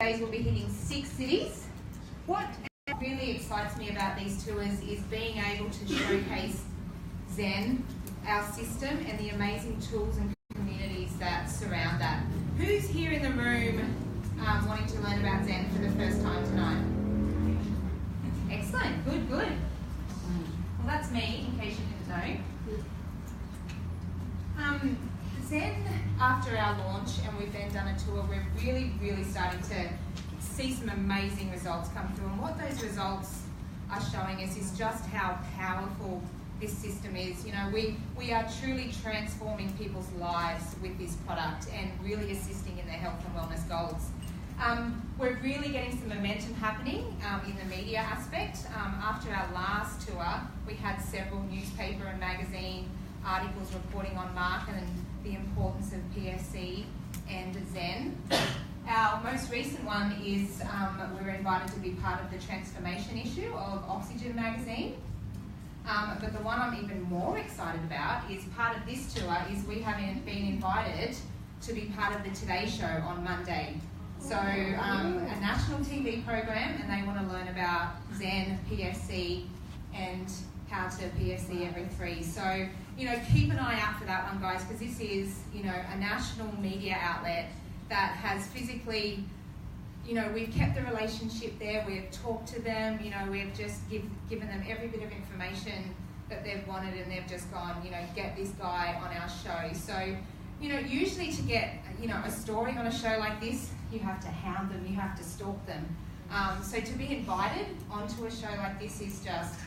We'll be hitting 6 cities. What really excites me about these tours is being able to showcase Zen, our system, and the amazing tools and communities that surround that. Who's here in the room wanting to learn about Zen for the first time tonight? Excellent, good. Well, that's me, in case you didn't know. Zen, after our launch, and we've then done a tour, we're really starting to see some amazing results come through. And what those results are showing us is just how powerful this system is. You know, we are truly transforming people's lives with this product and really assisting in their health and wellness goals. We're really getting some momentum happening in the media aspect. After our last tour, we had several newspaper and magazine articles reporting on Mark and the importance of PFC and Zen. Our most recent one is we were invited to be part of the transformation issue of Oxygen magazine. But the one I'm even more excited about is part of this tour is we have been invited to be part of the Today Show on Monday. So a national TV program, and they want to learn about Zen, PFC, and how to PFC every 3. So, you know, keep an eye out for that one, guys, because this is, you know, a national media outlet that has physically, you know, we've kept the relationship there, we've talked to them, you know, we've just given them every bit of information that they've wanted, and they've just gone, you know, get this guy on our show. So, you know, usually to get, you know, a story on a show like this, you have to hound them, you have to stalk them. So to be invited onto a show like this is just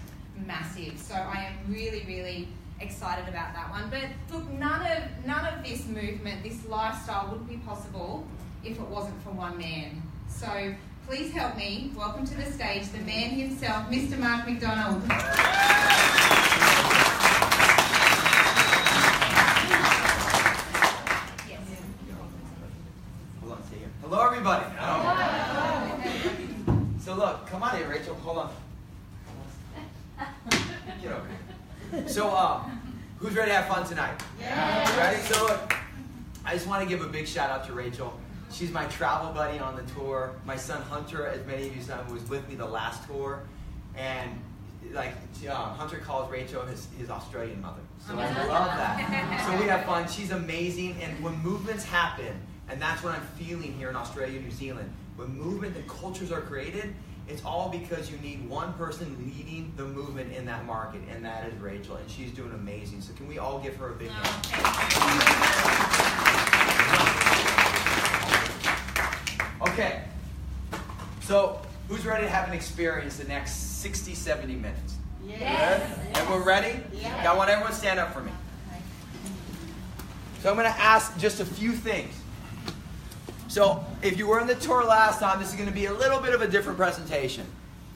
massive. So I am really excited about that one. But look, none of this movement, this lifestyle wouldn't be possible if it wasn't for one man. So please help me welcome to the stage the man himself, Mr. Mark Macdonald. Hello, everybody. Hello. So look, come on here, Rachel. Hold on. Get over here. So, who's ready to have fun tonight? Yeah. Ready? So look, I just want to give a big shout out to Rachel. She's my travel buddy on the tour. My son Hunter, as many of you know, was with me the last tour, and like Hunter calls Rachel his Australian mother. So I love that. So we have fun. She's amazing, and when movements happen. And that's what I'm feeling here in Australia, New Zealand. When movement and cultures are created, it's all because you need one person leading the movement in that market, and that is Rachel, and she's doing amazing. So can we all give her a big hand? Okay, so who's ready to have an experience the next 60, 70 minutes? Yes. Everyone ready? Yes. I want everyone to stand up for me. So I'm going to ask just a few things. So if you were in the tour last time, this is going to be a little bit of a different presentation.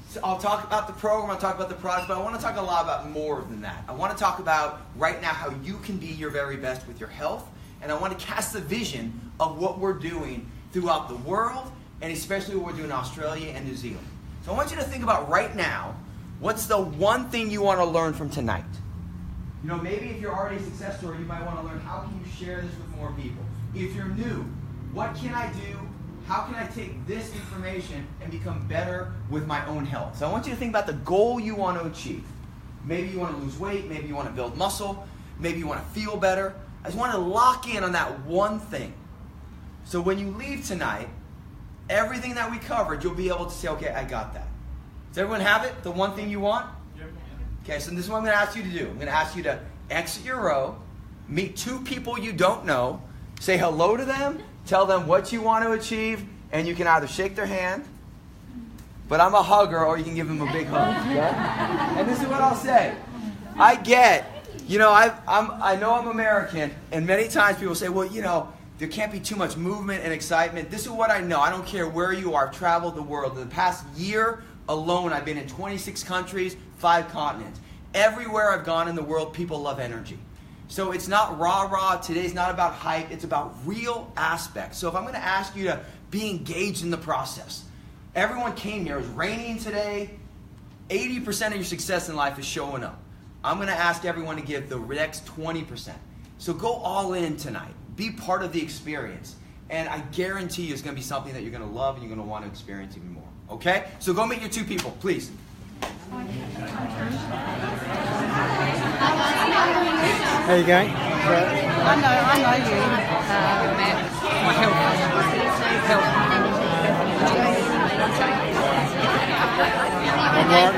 So I'll talk about the program, I'll talk about the products, but I want to talk a lot about more than that. I want to talk about right now how you can be your very best with your health, and I want to cast the vision of what we're doing throughout the world, and especially what we're doing in Australia and New Zealand. So I want you to think about right now, what's the one thing you want to learn from tonight? You know, maybe if you're already a success story, you might want to learn how can you share this with more people. If you're new, what can I do? How can I take this information and become better with my own health? So I want you to think about the goal you want to achieve. Maybe you want to lose weight. Maybe you want to build muscle. Maybe you want to feel better. I just want to lock in on that one thing. So when you leave tonight, everything that we covered, you'll be able to say, okay, I got that. Does everyone have it? The one thing you want? Yep. Okay, so this is what I'm going to ask you to do. I'm going to ask you to exit your row, meet 2 people you don't know, say hello to them, tell them what you want to achieve, and you can either shake their hand, but I'm a hugger, or you can give them a big hug. Okay? And this is what I'll say. I get, you know, I know I'm American, and many times people say, well, you know, there can't be too much movement and excitement. This is what I know. I don't care where you are. I've traveled the world. In the past year alone, I've been in 26 countries, 5 continents. Everywhere I've gone in the world, people love energy. So it's not rah-rah. Today's not about hype. It's about real aspects. So if I'm going to ask you to be engaged in the process. Everyone came here. It was raining today. 80% of your success in life is showing up. I'm going to ask everyone to give the next 20%. So go all in tonight. Be part of the experience. And I guarantee you it's going to be something that you're going to love and you're going to want to experience even more. Okay? So go meet your two people, please. How you going? I know you. My help. I'm right.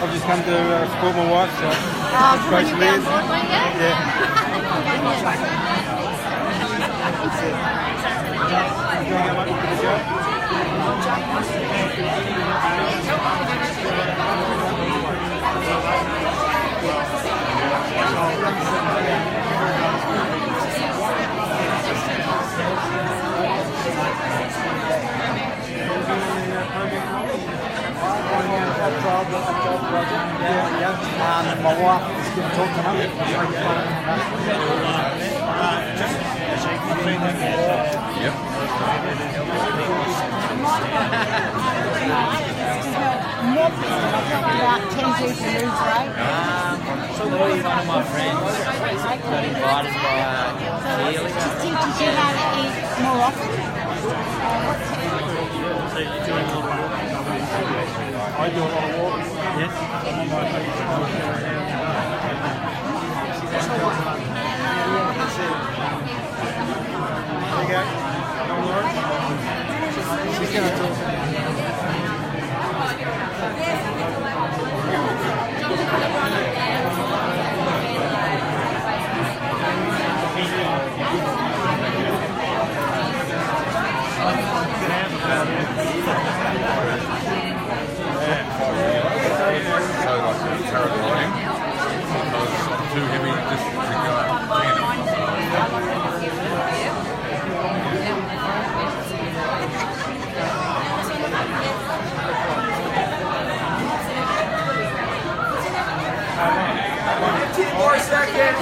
I've just come to support my wife, so it's great to live. Yeah. My wife is going to talk to her. Yep. About 10 people lose weight. So one of my friends got invited by Keely. Just teaches you how to eat more often. I do a lot of walking. Yes. There you go. She's going to talk. So like paragliding, because I'm too heavy just to go More seconds.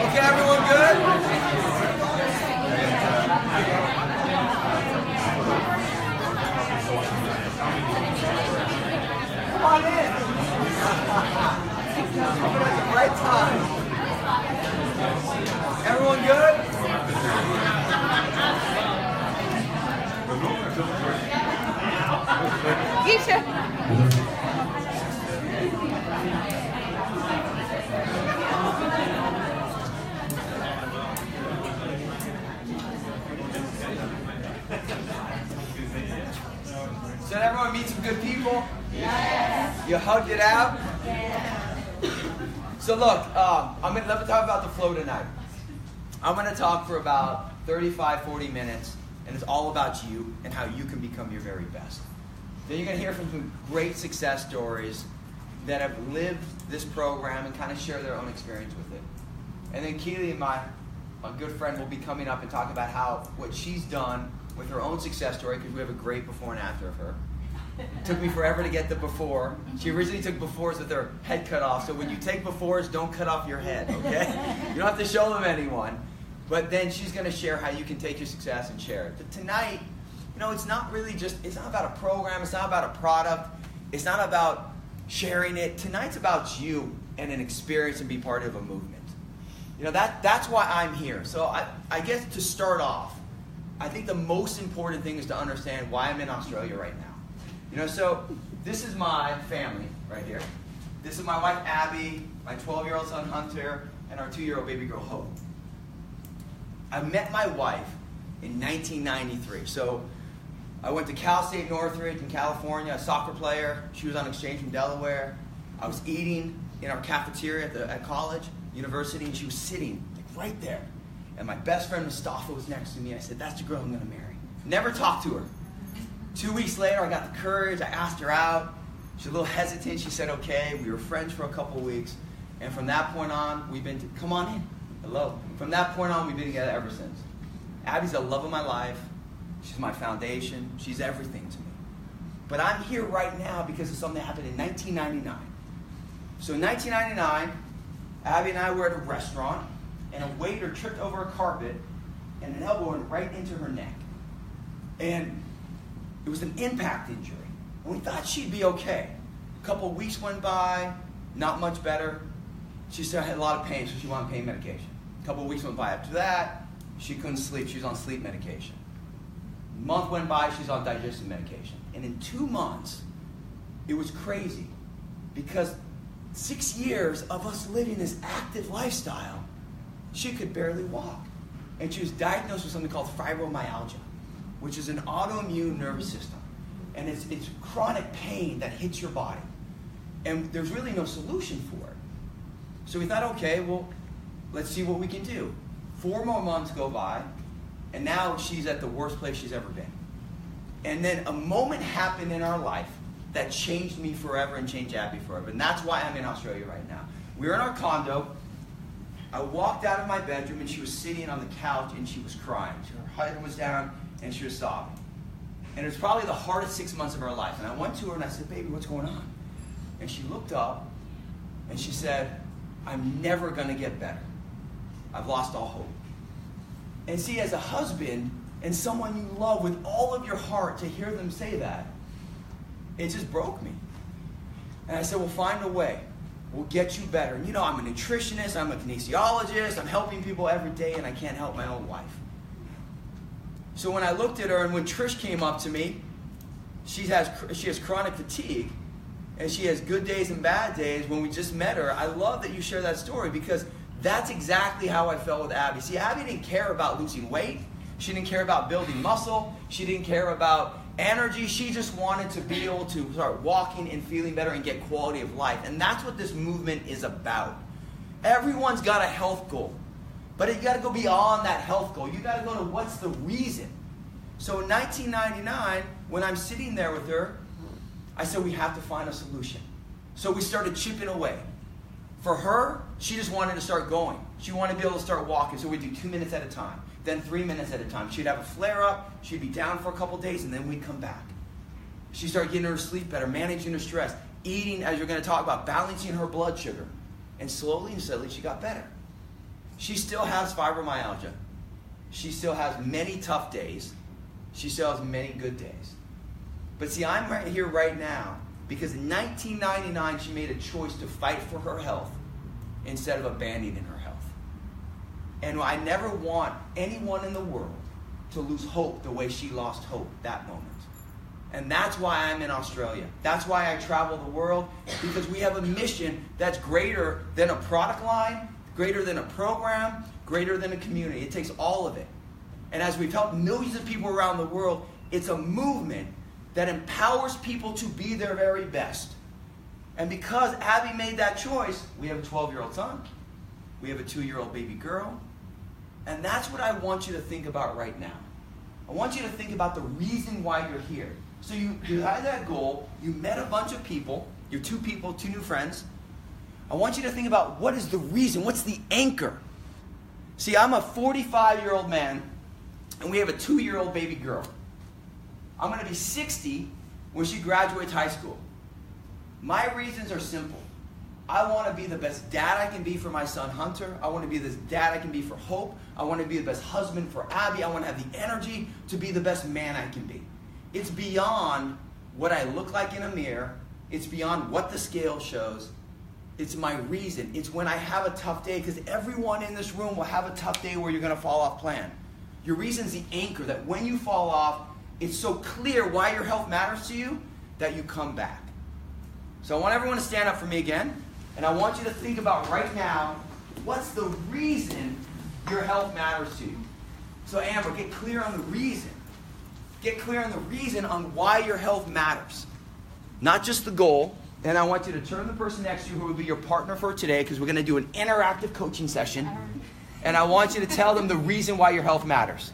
Okay, everyone good? Come on in. Coming at the right time. Everyone good? Geisha. So did everyone meet some good people? Yes. You hugged it out? Yeah. So look, let me talk about the flow tonight. I'm going to talk for about 35, 40 minutes, and it's all about you and how you can become your very best. Then you're going to hear from some great success stories that have lived this program and kind of share their own experience with it. And then Keely, my good friend, will be coming up and talk about what she's done with her own success story, because we have a great before and after of her. It took me forever to get the before. She originally took befores with her head cut off, so when you take befores, don't cut off your head, okay? You don't have to show them anyone. But then she's going to share how you can take your success and share it. But tonight, it's not really it's not about a program, it's not about a product, it's not about sharing it. Tonight's about you and an experience and be part of a movement. That's why I'm here. So I guess to start off, I think the most important thing is to understand why I'm in Australia right now. So this is my family right here. This is my wife Abby, my 12-year-old son Hunter, and our 2-year-old baby girl Hope. I met my wife in 1993. So I went to Cal State Northridge in California, a soccer player. She was on exchange from Delaware. I was eating in our cafeteria at college, university, and she was sitting right there. And my best friend Mustafa was next to me. I said, that's the girl I'm going to marry. Never talked to her. 2 weeks later, I got the courage. I asked her out. She was a little hesitant. She said, okay. We were friends for a couple of weeks. And from that point on, we've been come on in. Hello. From that point on, we've been together ever since. Abby's the love of my life. She's my foundation. She's everything to me. But I'm here right now because of something that happened in 1999. So in 1999, Abby and I were at a restaurant, and a waiter tripped over a carpet, and an elbow went right into her neck. And it was an impact injury. And we thought she'd be okay. A couple of weeks went by, not much better. She still had a lot of pain, so she wanted pain medication. A couple of weeks went by after that. She couldn't sleep. She was on sleep medication. A month went by. She's on digestive medication. And in 2 months, it was crazy. Because 6 years of us living this active lifestyle, she could barely walk. And she was diagnosed with something called fibromyalgia, which is an autoimmune nervous system. And it's chronic pain that hits your body. And there's really no solution for it. So we thought, okay, well, let's see what we can do. 4 more months go by, and now she's at the worst place she's ever been. And then a moment happened in our life that changed me forever and changed Abby forever. And that's why I'm in Australia right now. We were in our condo. I walked out of my bedroom, and she was sitting on the couch, and she was crying. Her head was down, and she was sobbing. And it was probably the hardest 6 months of her life. And I went to her, and I said, baby, what's going on? And she looked up, and she said, I'm never going to get better. I've lost all hope. And see, as a husband and someone you love with all of your heart, to hear them say that, it just broke me. And I said, we'll find a way. We'll get you better. And you know, I'm a nutritionist, I'm a kinesiologist, I'm helping people every day, and I can't help my own wife. So when I looked at her, and when Trish came up to me, she has chronic fatigue, and she has good days and bad days. When we just met her, I love that you share that story, because that's exactly how I felt with Abby. See, Abby didn't care about losing weight. She didn't care about building muscle. She didn't care about energy. She just wanted to be able to start walking and feeling better and get quality of life. And that's what this movement is about. Everyone's got a health goal. But you got to go beyond that health goal. You got to go to what's the reason. So in 1999, when I'm sitting there with her, I said, we have to find a solution. So we started chipping away. For her, she just wanted to start going. She wanted to be able to start walking. So we'd do 2 minutes at a time, then 3 minutes at a time. She'd have a flare-up. She'd be down for a couple days, and then we'd come back. She started getting her sleep better, managing her stress, eating, as you're going to talk about, balancing her blood sugar. And slowly and steadily, she got better. She still has fibromyalgia. She still has many tough days. She still has many good days. But see, I'm right here right now because in 1999, she made a choice to fight for her health instead of abandoning her health. And I never want anyone in the world to lose hope the way she lost hope that moment. And that's why I'm in Australia. That's why I travel the world, because we have a mission that's greater than a product line, greater than a program, greater than a community. It takes all of it. And as we've helped millions of people around the world, it's a movement that empowers people to be their very best. And because Abby made that choice, we have a 12-year-old son. We have a 2-year-old baby girl. And that's what I want you to think about right now. I want you to think about the reason why you're here. So you had that goal. You met a bunch of people. You're 2 people, 2 new friends. I want you to think about what is the reason. What's the anchor? See, I'm a 45-year-old man, and we have a 2-year-old baby girl. I'm going to be 60 when she graduates high school. My reasons are simple. I want to be the best dad I can be for my son Hunter. I want to be the dad I can be for Hope. I want to be the best husband for Abby. I want to have the energy to be the best man I can be. It's beyond what I look like in a mirror. It's beyond what the scale shows. It's my reason. It's when I have a tough day, because everyone in this room will have a tough day where you're going to fall off plan. Your reason's the anchor that when you fall off, it's so clear why your health matters to you that you come back. So I want everyone to stand up for me again, and I want you to think about right now, what's the reason your health matters to you? So Amber, get clear on the reason. Get clear on the reason on why your health matters. Not just the goal. And I want you to turn to the person next to you who will be your partner for today, because we're going to do an interactive coaching session. And I want you to tell them the reason why your health matters.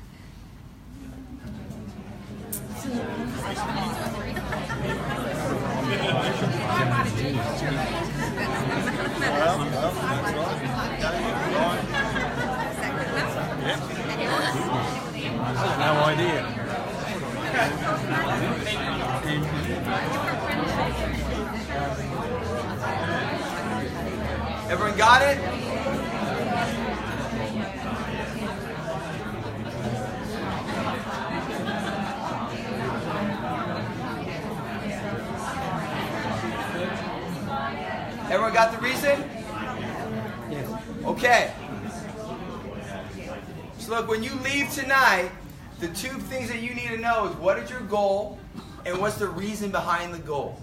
Well, that's right. I've no idea. Everyone got it? Everyone got the reason? Yes. Okay. So look, when you leave tonight, the two things that you need to know is what is your goal and what's the reason behind the goal.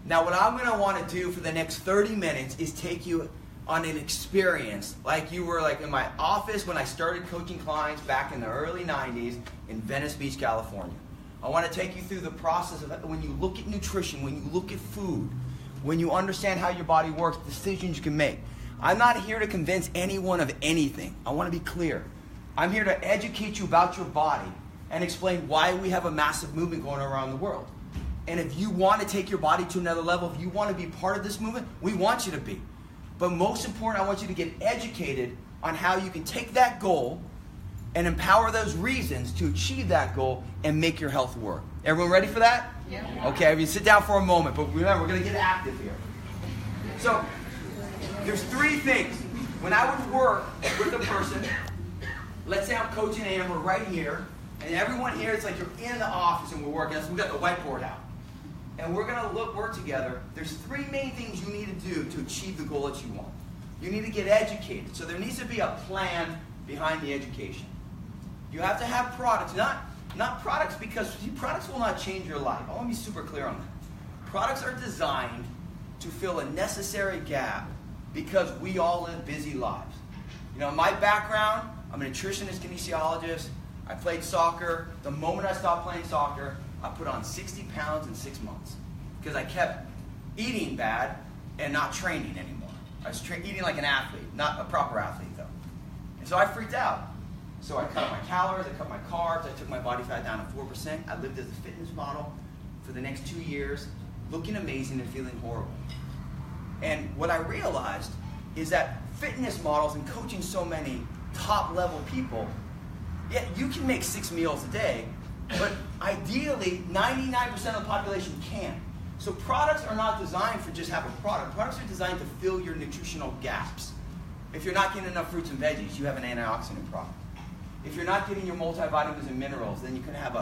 Now what I'm going to want to do for the next 30 minutes is take you on an experience like you were like in my office when I started coaching clients back in the early 90s in Venice Beach, California. I want to take you through the process of when you look at nutrition, when you look at food, when you understand how your body works, decisions you can make. I'm not here to convince anyone of anything. I want to be clear. I'm here to educate you about your body and explain why we have a massive movement going around the world. And if you want to take your body to another level, if you want to be part of this movement, we want you to be. But most important, I want you to get educated on how you can take that goal and empower those reasons to achieve that goal and make your health work. Everyone ready for that? Yeah. Okay, you sit down for a moment, but remember, we're going to get active here. So, there's three things. When I would work with a person, let's say I'm coaching and we're right here, and everyone here, it's like you're in the office and we're working. So we got the whiteboard out. And we're going to work together. There's three main things you need to do to achieve the goal that you want. You need to get educated. So there needs to be a plan behind the education. You have to have products, not products because products will not change your life. I want to be super clear on that. Products are designed to fill a necessary gap because we all live busy lives. You know, my background, I'm a nutritionist, kinesiologist. I played soccer. The moment I stopped playing soccer, I put on 60 pounds in 6 months because I kept eating bad and not training anymore. I was eating like an athlete, not a proper athlete though. And so I freaked out. So I cut my calories, I cut my carbs, I took my body fat down to 4%. I lived as a fitness model for the next 2 years, looking amazing and feeling horrible. And what I realized is that fitness models and coaching so many top level people, yeah, you can make 6 meals a day, but ideally 99% of the population can't. So products are not designed for just have a product. Products are designed to fill your nutritional gaps. If you're not getting enough fruits and veggies, you have an antioxidant product. If you're not getting your multivitamins and minerals, then you can have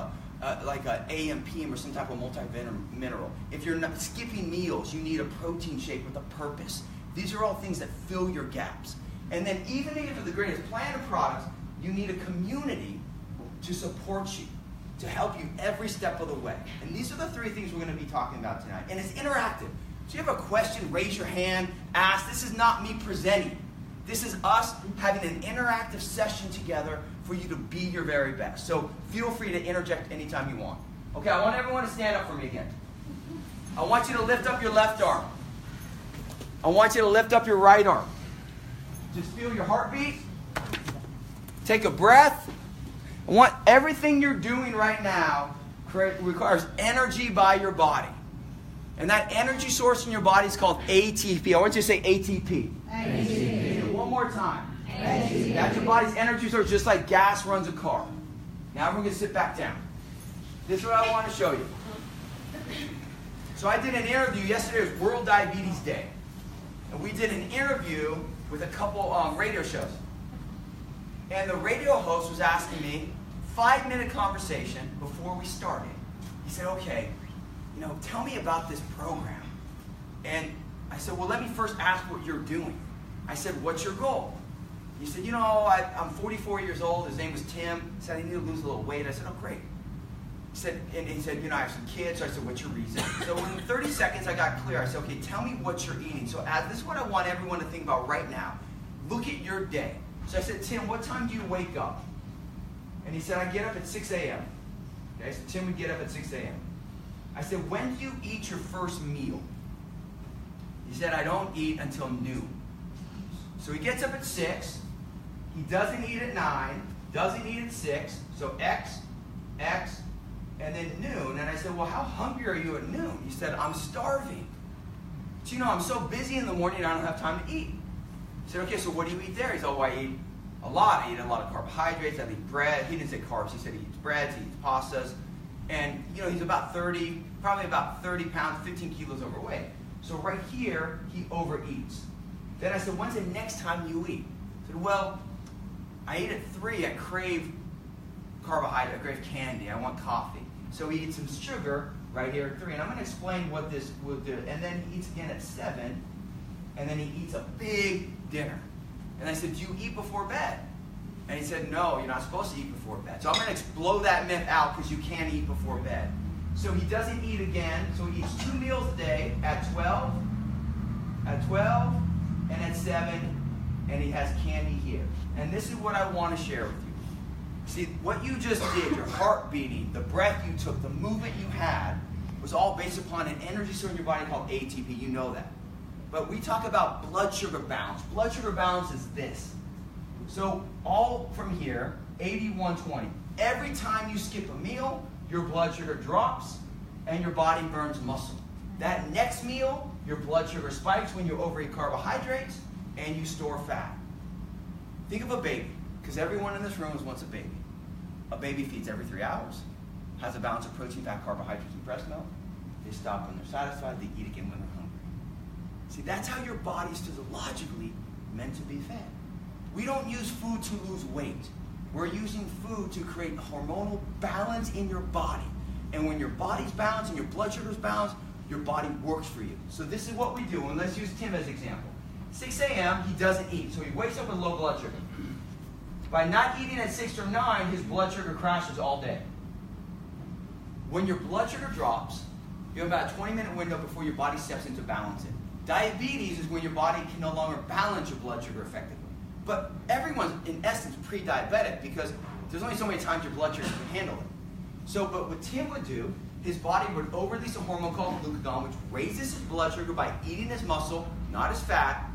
like a AMP or some type of multi-mineral. If you're not skipping meals, you need a protein shake with a purpose. These are all things that fill your gaps. And then even if you're the greatest plan of products, you need a community to support you, to help you every step of the way. And these are the three things we're going to be talking about tonight. And it's interactive. So you have a question, raise your hand, ask. This is not me presenting. This is us having an interactive session together for you to be your very best. So feel free to interject anytime you want. Okay, I want everyone to stand up for me again. I want you to lift up your left arm. I want you to lift up your right arm. Just feel your heartbeat. Take a breath. I want everything you're doing right now requires energy by your body. And that energy source in your body is called ATP. I want you to say ATP. ATP. One more time. ATP. That's your body's energy source, just like gas runs a car. Now we're going to sit back down. This is what I want to show you. So I did an interview yesterday. It was World Diabetes Day. And we did an interview with a couple radio shows. And the radio host was asking me, 5-minute conversation before we started. He said, okay, tell me about this program. And I said, well, let me first ask what you're doing. I said, what's your goal? He said, I'm 44 years old. His name was Tim. He said, I need to lose a little weight. I said, oh, great. He said, I have some kids. So I said, what's your reason? So in 30 seconds, I got clear. I said, okay, tell me what you're eating. So this is what I want everyone to think about right now. Look at your day. So I said, Tim, what time do you wake up? And he said, I get up at 6 a.m. Okay, so Tim would get up at 6 a.m. I said, when do you eat your first meal? He said, I don't eat until noon. So he gets up at 6. He doesn't eat at 9. Doesn't eat at 6. So X, and then noon. And I said, well, how hungry are you at noon? He said, I'm starving. But I'm so busy in the morning I don't have time to eat. I said, okay, so what do you eat there? He said, oh, I eat a lot. I eat a lot of carbohydrates. I eat bread. He didn't say carbs. He said he eats breads, he eats pastas. And, you know, he's about 30, probably about 30 pounds, 15 kilos overweight. So right here, he overeats. Then I said, when's the next time you eat? He said, well, I ate at 3. I crave carbohydrate. I crave candy. I want coffee. So he eats some sugar right here at 3. And I'm going to explain what this will do. And then he eats again at 7. And then he eats a big dinner. And I said, do you eat before bed? And he said, no, you're not supposed to eat before bed. So I'm going to blow that myth out because you can't eat before bed. So he doesn't eat again. So he eats 2 meals a day at 12, and at 7, and he has candy here. And this is what I want to share with you. See, what you just did, your heart beating, the breath you took, the movement you had, was all based upon an energy source in your body called ATP. You know that. But we talk about blood sugar balance. Blood sugar balance is this. So all from here, 80-120. Every time you skip a meal, your blood sugar drops and your body burns muscle. That next meal, your blood sugar spikes when you overeat carbohydrates and you store fat. Think of a baby, because everyone in this room wants a baby. A baby feeds every 3 hours, has a balance of protein, fat, carbohydrates, and breast milk. They stop when they're satisfied, they eat again when they're hungry. See, that's how your body's physiologically meant to be fed. We don't use food to lose weight. We're using food to create hormonal balance in your body. And when your body's balanced and your blood sugar's balanced, your body works for you. So this is what we do, and let's use Tim as an example. 6 a.m., he doesn't eat, so he wakes up with low blood sugar. By not eating at 6 or 9, his blood sugar crashes all day. When your blood sugar drops, you have about a 20-minute window before your body steps into balancing. Diabetes is when your body can no longer balance your blood sugar effectively. But everyone's, in essence, pre-diabetic because there's only so many times your blood sugar can handle it. So, but what Tim would do, his body would over-release a hormone called glucagon, which raises his blood sugar by eating his muscle, not his fat.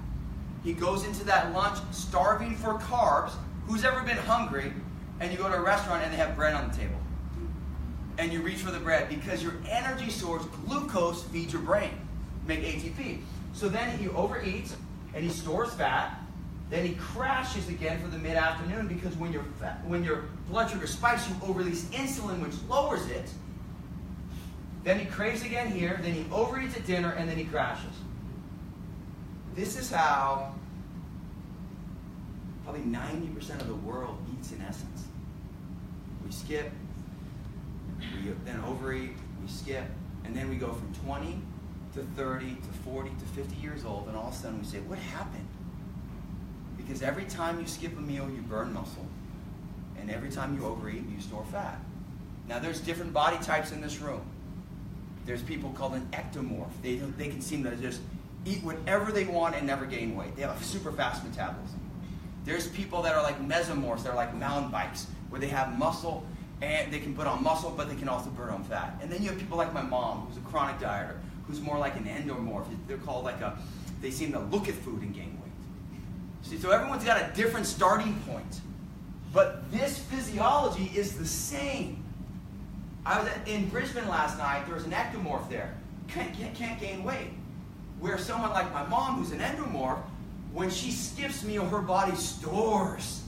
He goes into that lunch starving for carbs. Who's ever been hungry and you go to a restaurant and they have bread on the table? And you reach for the bread because your energy source, glucose, feeds your brain, make ATP. So then he overeats and he stores fat. Then he crashes again for the mid-afternoon because when your blood sugar spikes, you over-release insulin, which lowers it. Then he craves again here, then he overeats at dinner, and then he crashes. This is how probably 90% of the world eats in essence. We skip, we then overeat, we skip, and then we go from 20 to 30 to 40 to 50 years old, and all of a sudden we say, what happened? Because every time you skip a meal, you burn muscle. And every time you overeat, you store fat. Now, there's different body types in this room. There's people called an ectomorph. They can seem to just eat whatever they want and never gain weight. They have a super fast metabolism. There's people that are like mesomorphs. They're like mountain bikes, where they have muscle, and they can put on muscle, but they can also burn on fat. And then you have people like my mom, who's a chronic dieter, who's more like an endomorph. They're called like they seem to look at food and gain weight. See, so everyone's got a different starting point. But this physiology is the same. I was in Brisbane last night. There was an ectomorph there. Can't gain weight. Where someone like my mom, who's an endomorph, when she skips meal, her body stores.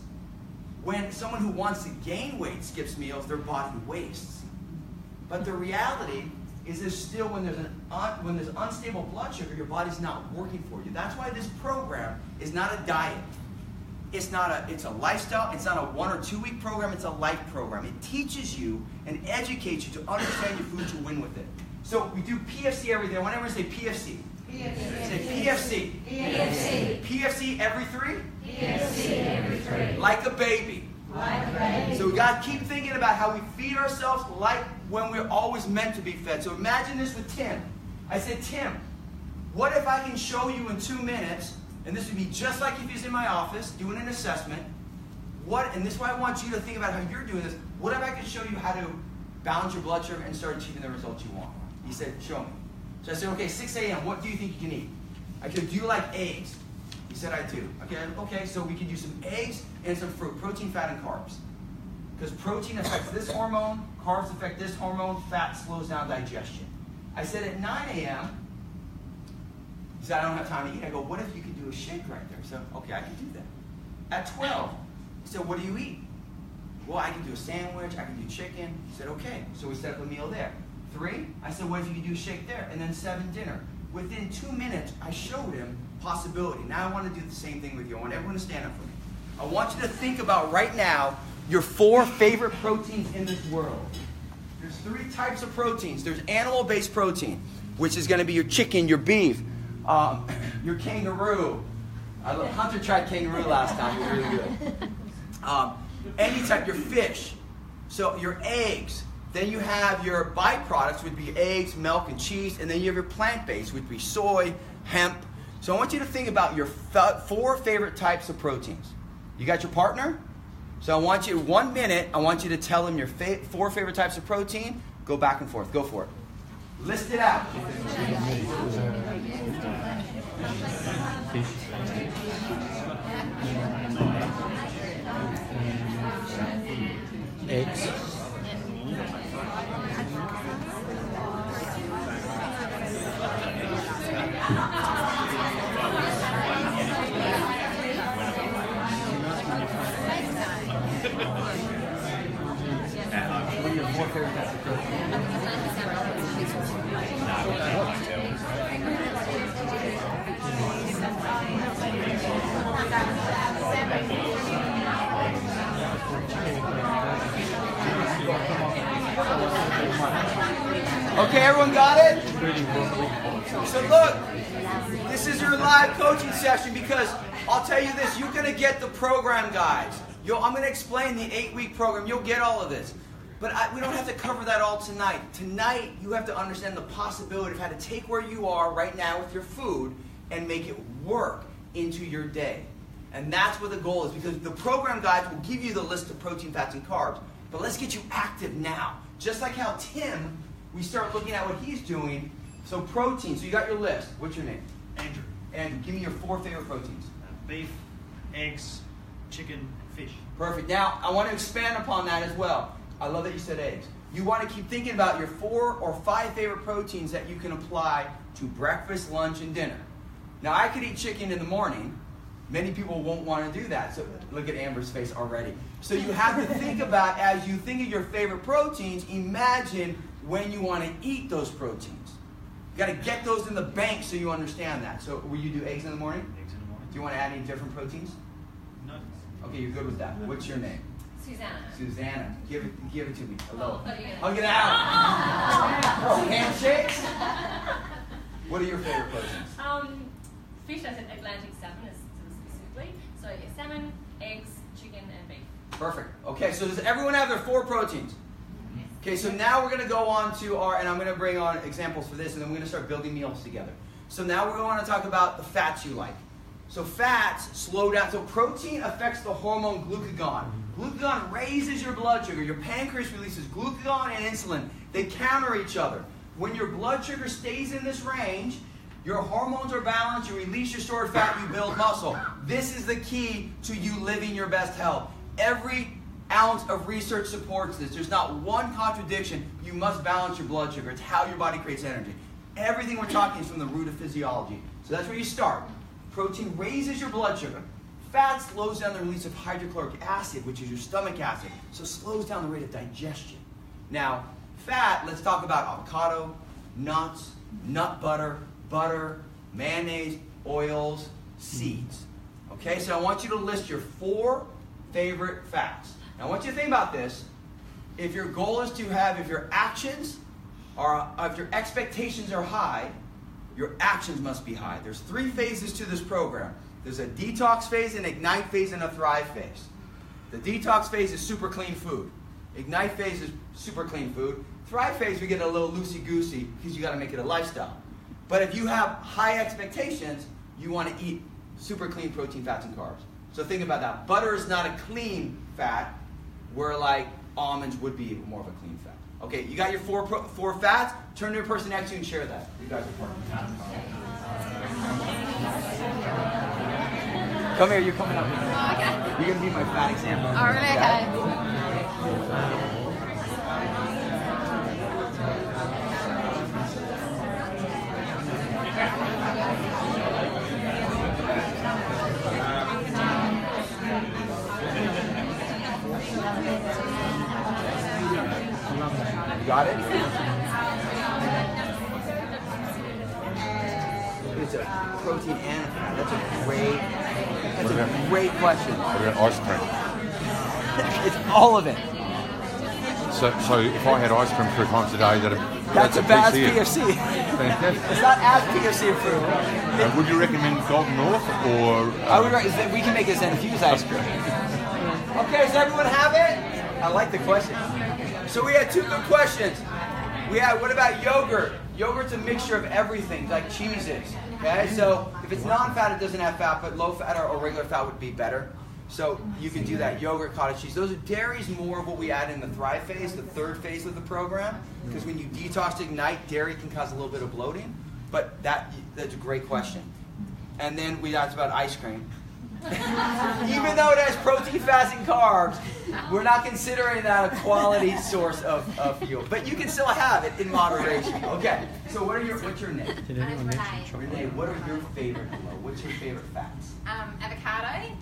When someone who wants to gain weight skips meals, their body wastes. But the reality is there's still, when there's unstable blood sugar, your body's not working for you. That's why this program is not a diet. It's a lifestyle. It's not a 1 or 2 week program. It's a life program. It teaches you and educates you to understand your food to win with it. So we do PFC every day. Whenever I say PFC, say PFC. PFC. PFC every 3? PFC every 3. Like a baby. Like a baby. So we got to keep thinking about how we feed ourselves like when we're always meant to be fed. So imagine this with Tim. I said, Tim, what if I can show you in 2 minutes, and this would be just like if he's in my office doing an assessment, and this is why I want you to think about how you're doing this, what if I could show you how to balance your blood sugar and start achieving the results you want? He said, show me. So I said, okay, 6 a.m., what do you think you can eat? I said, do you like eggs? He said, I do. Okay, so we could use some eggs and some fruit, protein, fat, and carbs. Because protein affects this hormone, carbs affect this hormone, fat slows down digestion. I said at 9 a.m., he said, I don't have time to eat. I go, what if you could do a shake right there? So, okay, I can do that. At 12, He said, what do you eat? Well, I can do a sandwich, I can do chicken. He said, okay. So we set up a meal there. 3, I said, what if you could do shake there? And then 7, dinner. Within 2 minutes, I showed him possibility. Now I want to do the same thing with you. I want everyone to stand up for me. I want you to think about right now your 4 favorite proteins in this world. There's 3 types of proteins. There's animal-based protein, which is going to be your chicken, your beef, your kangaroo. Hunter tried kangaroo last time. It was really good. Any type, your fish. So your eggs. Then you have your byproducts, which would be eggs, milk, and cheese. And then you have your plant-based, which would be soy, hemp. So I want you to think about your 4 favorite types of proteins. You got your partner? So I want you, 1 minute, I want you to tell them your 4 favorite types of protein. Go back and forth. Go for it. List it out. Eggs. Okay, everyone got it? So look, this is your live coaching session because I'll tell you this, you're going to get the program, guys. I'm going to explain the 8-week program. You'll get all of this. But we don't have to cover that all tonight. Tonight, you have to understand the possibility of how to take where you are right now with your food and make it work into your day. And that's what the goal is, because the program guides will give you the list of protein, fats, and carbs. But let's get you active now. Just like how Tim, we start looking at what he's doing. So protein, so you got your list. What's your name? Andrew. Andrew, give me your 4 favorite proteins. Beef, eggs, chicken, fish. Perfect. Now, I want to expand upon that as well. I love that you said eggs. You want to keep thinking about your 4 or 5 favorite proteins that you can apply to breakfast, lunch, and dinner. Now, I could eat chicken in the morning. Many people won't want to do that. So look at Amber's face already. So you have to think about, as you think of your favorite proteins, imagine when you want to eat those proteins. You got to get those in the bank so you understand that. So will you do eggs in the morning? Eggs in the morning. Do you want to add any different proteins? No. Okay, you're good with that. What's your name? Susanna. Susanna. Give it to me. Hello. Oh, yeah. Hug it out. Oh, handshakes? What are your favorite proteins? Fish, I said Atlantic salmon is specifically. So yeah, salmon, eggs, chicken, and beef. Perfect. Okay, so does everyone have their 4 proteins? Okay, so now we're going to go on to and I'm going to bring on examples for this, and then we're going to start building meals together. So now we're going to talk about the fats you like. So fats slow down. So protein affects the hormone glucagon. Glucagon raises your blood sugar. Your pancreas releases glucagon and insulin. They counter each other. When your blood sugar stays in this range, your hormones are balanced, you release your stored fat, you build muscle. This is the key to you living your best health. Every ounce of research supports this. There's not one contradiction. You must balance your blood sugar. It's how your body creates energy. Everything we're talking is from the root of physiology. So that's where you start. Protein raises your blood sugar. Fat slows down the release of hydrochloric acid, which is your stomach acid. So it slows down the rate of digestion. Now, fat, let's talk about avocado, nuts, nut butter, mayonnaise, oils, seeds. Okay, so I want you to list your 4 favorite fats. Now I want you to think about this. If your goal is to have, if your actions are, if your expectations are high, your actions must be high. There's 3 phases to this program. There's a detox phase, an ignite phase, and a thrive phase. The detox phase is super clean food. Ignite phase is super clean food. Thrive phase, we get a little loosey-goosey because you got to make it a lifestyle. But if you have high expectations, you want to eat super clean protein, fats, and carbs. So think about that. Butter is not a clean fat, where like almonds would be more of a clean fat. Okay, you got your 4 fats. Turn to your person next to you and share that. You guys are partners. Come here, you're coming up. Okay. You're going to be my fat example. Oh, really? Okay. It's a protein and a fat. That's a great question. What about ice cream? It's all of it. So if I had ice cream 3 times a day, That's a bad PFC. PFC. Fantastic. It's not as PFC approved. Would you recommend Golden North or? I would recommend we can make a Zen ice cream. Okay, does everyone have it? I like the question. So we had 2 good questions. We had, what about yogurt? Yogurt's a mixture of everything, like cheeses. Okay, so if it's non-fat, it doesn't have fat, but low fat or regular fat would be better. So you can do that. Yogurt, cottage cheese. Those are dairy's more of what we add in the Thrive phase, the 3rd phase of the program. Because when you detox to ignite, dairy can cause a little bit of bloating. But that's a great question. And then we asked about ice cream. Even though it has protein, fats, and carbs, we're not considering that a quality source of fuel. But you can still have it in moderation. Okay. So what's your name? Renee, what are your favorite? What's your favorite fats? Avocado,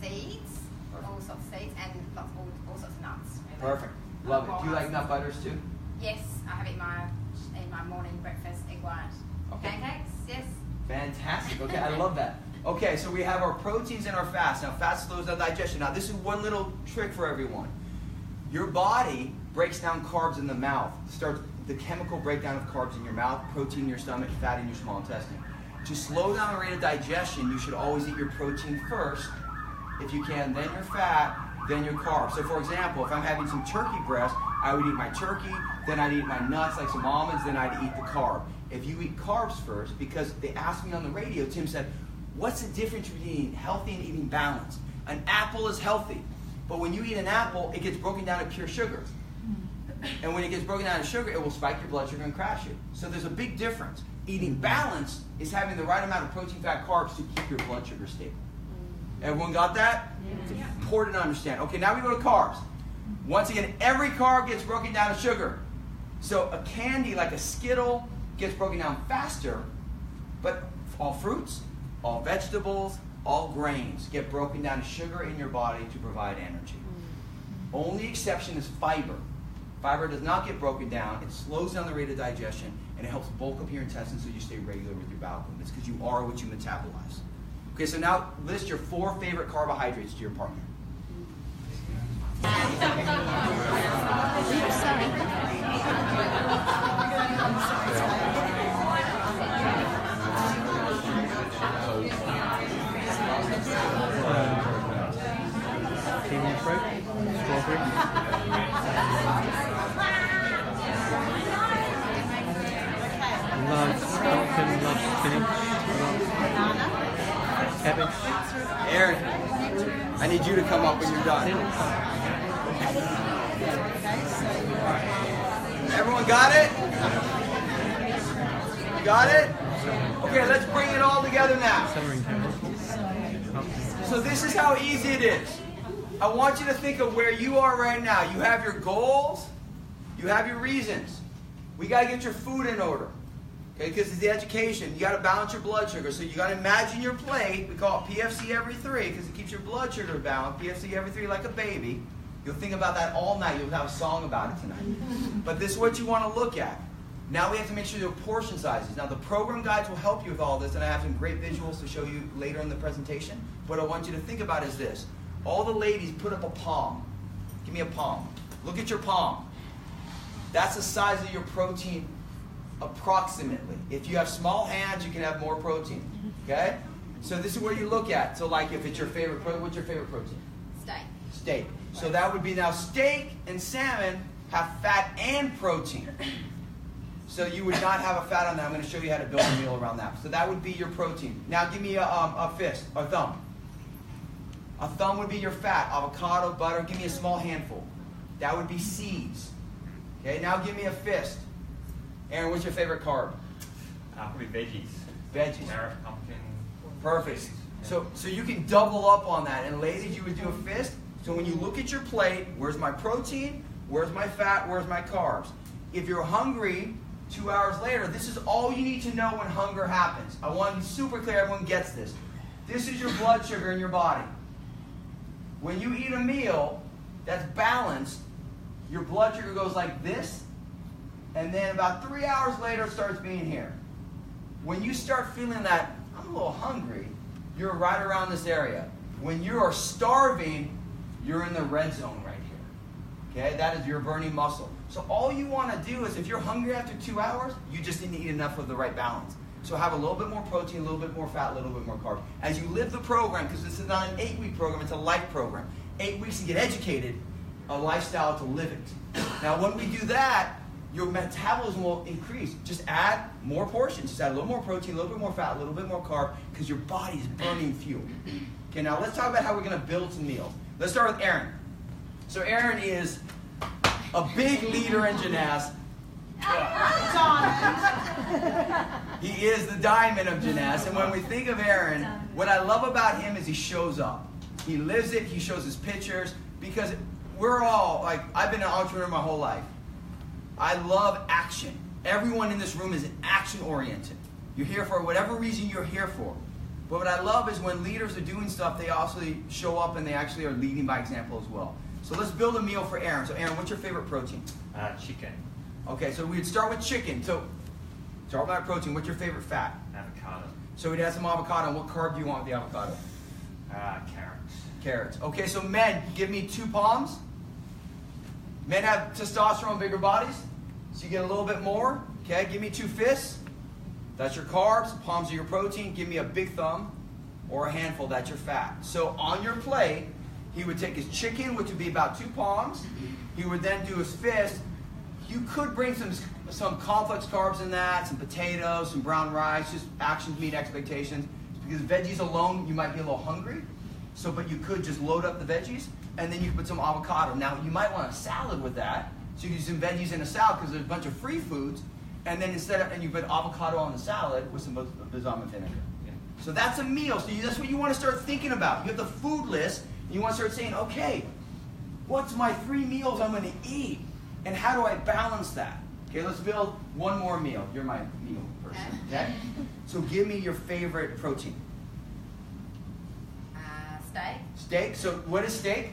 seeds, all sorts of seeds, and all sorts of nuts. Really. Perfect. Love it. Do you like nut butters too? Yes, I have it in my morning breakfast, egg white. Okay. Pancakes, yes. Fantastic. Okay, I love that. Okay, so we have our proteins and our fats. Now, fat slows down digestion. Now, this is one little trick for everyone. Your body breaks down carbs in the mouth. Starts the chemical breakdown of carbs in your mouth, protein in your stomach, fat in your small intestine. To slow down the rate of digestion, you should always eat your protein first, if you can, then your fat, then your carbs. So, for example, if I'm having some turkey breast, I would eat my turkey, then I'd eat my nuts, like some almonds, then I'd eat the carb. If you eat carbs first, because they asked me on the radio, Tim said, what's the difference between eating healthy and eating balanced? An apple is healthy, but when you eat an apple, it gets broken down to pure sugar. And when it gets broken down to sugar, it will spike your blood sugar and crash you. So there's a big difference. Eating balanced is having the right amount of protein, fat, carbs to keep your blood sugar stable. Everyone got that? It's important to understand. Okay, now we go to carbs. Once again, every carb gets broken down to sugar. So a candy like a Skittle gets broken down faster, but all fruits, all vegetables, all grains get broken down to sugar in your body to provide energy. Only exception is fiber. Fiber does not get broken down. It slows down the rate of digestion, and it helps bulk up your intestines so you stay regular with your bowel movements because you are what you metabolize. Okay, so now list your 4 favorite carbohydrates to your partner. Kiwi fruit, strawberry. Love pumpkin, love spinach, cabbage. Aaron, I need you to come up when you're done. Everyone got it? You got it? Okay, let's bring it all together now. So this is how easy it is. I want you to think of where you are right now. You have your goals. You have your reasons. We got to get your food in order. Okay, because it's the education. You got to balance your blood sugar. So you got to imagine your plate. We call it PFC every 3 because it keeps your blood sugar balanced. PFC every 3 like a baby. You'll think about that all night. You'll have a song about it tonight. But this is what you want to look at. Now we have to make sure your portion sizes. Now the program guides will help you with all this, and I have some great visuals to show you later in the presentation. What I want you to think about is this. All the ladies put up a palm. Give me a palm. Look at your palm. That's the size of your protein approximately. If you have small hands, you can have more protein. Okay? So this is where you look at. So like if it's your favorite protein, what's your favorite protein? Steak. Steak. So that would be now steak and salmon have fat and protein. So you would not have a fat on that. I'm going to show you how to build a meal around that. So that would be your protein. Now give me a fist, or thumb. A thumb would be your fat. Avocado, butter. Give me a small handful. That would be seeds. Okay, now give me a fist. Aaron, what's your favorite carb? Probably veggies. Veggies. Carrot, pumpkin. Perfect. So you can double up on that. And ladies, you would do a fist. So when you look at your plate, where's my protein? Where's my fat? Where's my carbs? If you're hungry 2 hours later, this is all you need to know when hunger happens. I want to be super clear, everyone gets this. This is your blood sugar in your body. When you eat a meal that's balanced, your blood sugar goes like this, and then about 3 hours later it starts being here. When you start feeling that, I'm a little hungry, you're right around this area. When you are starving, you're in the red zone right here. Okay, that is your burning muscle. So all you want to do is, if you're hungry after 2 hours, you just need to eat enough of the right balance. So have a little bit more protein, a little bit more fat, a little bit more carbs. As you live the program, because this is not an 8-week program, it's a life program. 8 weeks to get educated, a lifestyle to live it. Now when we do that, your metabolism will increase. Just add more portions. Just add a little more protein, a little bit more fat, a little bit more carb, because your body is burning fuel. Okay, now let's talk about how we're going to build some meals. Let's start with Aaron. So Aaron is a big leader in gymnastics. He is the diamond of gymnastics. And when we think of Aaron, what I love about him is he shows up. He lives it. He shows his pictures. Because we're all, like, I've been an entrepreneur my whole life. I love action. Everyone in this room is action-oriented. You're here for whatever reason you're here for. But what I love is when leaders are doing stuff, they also show up and they actually are leading by example as well. So let's build a meal for Aaron. So Aaron, what's your favorite protein? Chicken. Okay, so we'd start with chicken. So start with our protein. What's your favorite fat? Avocado. So we'd add some avocado. And what carb do you want with the avocado? Carrots. Carrots. Okay, so men, give me 2 palms. Men have testosterone, bigger bodies. So you get a little bit more. Okay, give me 2 fists. That's your carbs. Palms are your protein. Give me a big thumb or a handful. That's your fat. So on your plate, he would take his chicken, which would be about 2 palms. He would then do his fist. You could bring some complex carbs in that, some potatoes, some brown rice, just actions meet expectations. Because veggies alone, you might be a little hungry. So, but you could just load up the veggies, and then you could put some avocado. Now, you might want a salad with that. So you do some veggies in a salad because there's a bunch of free foods. And then and you put avocado on the salad with some balsamic vinegar. Yeah. So that's a meal. So that's what you want to start thinking about. You have the food list, and you want to start saying, okay, what's my 3 meals I'm going to eat? And how do I balance that? Okay, let's build one more meal. You're my meal person. Okay? So give me your favorite protein. Steak. Steak. So what is steak?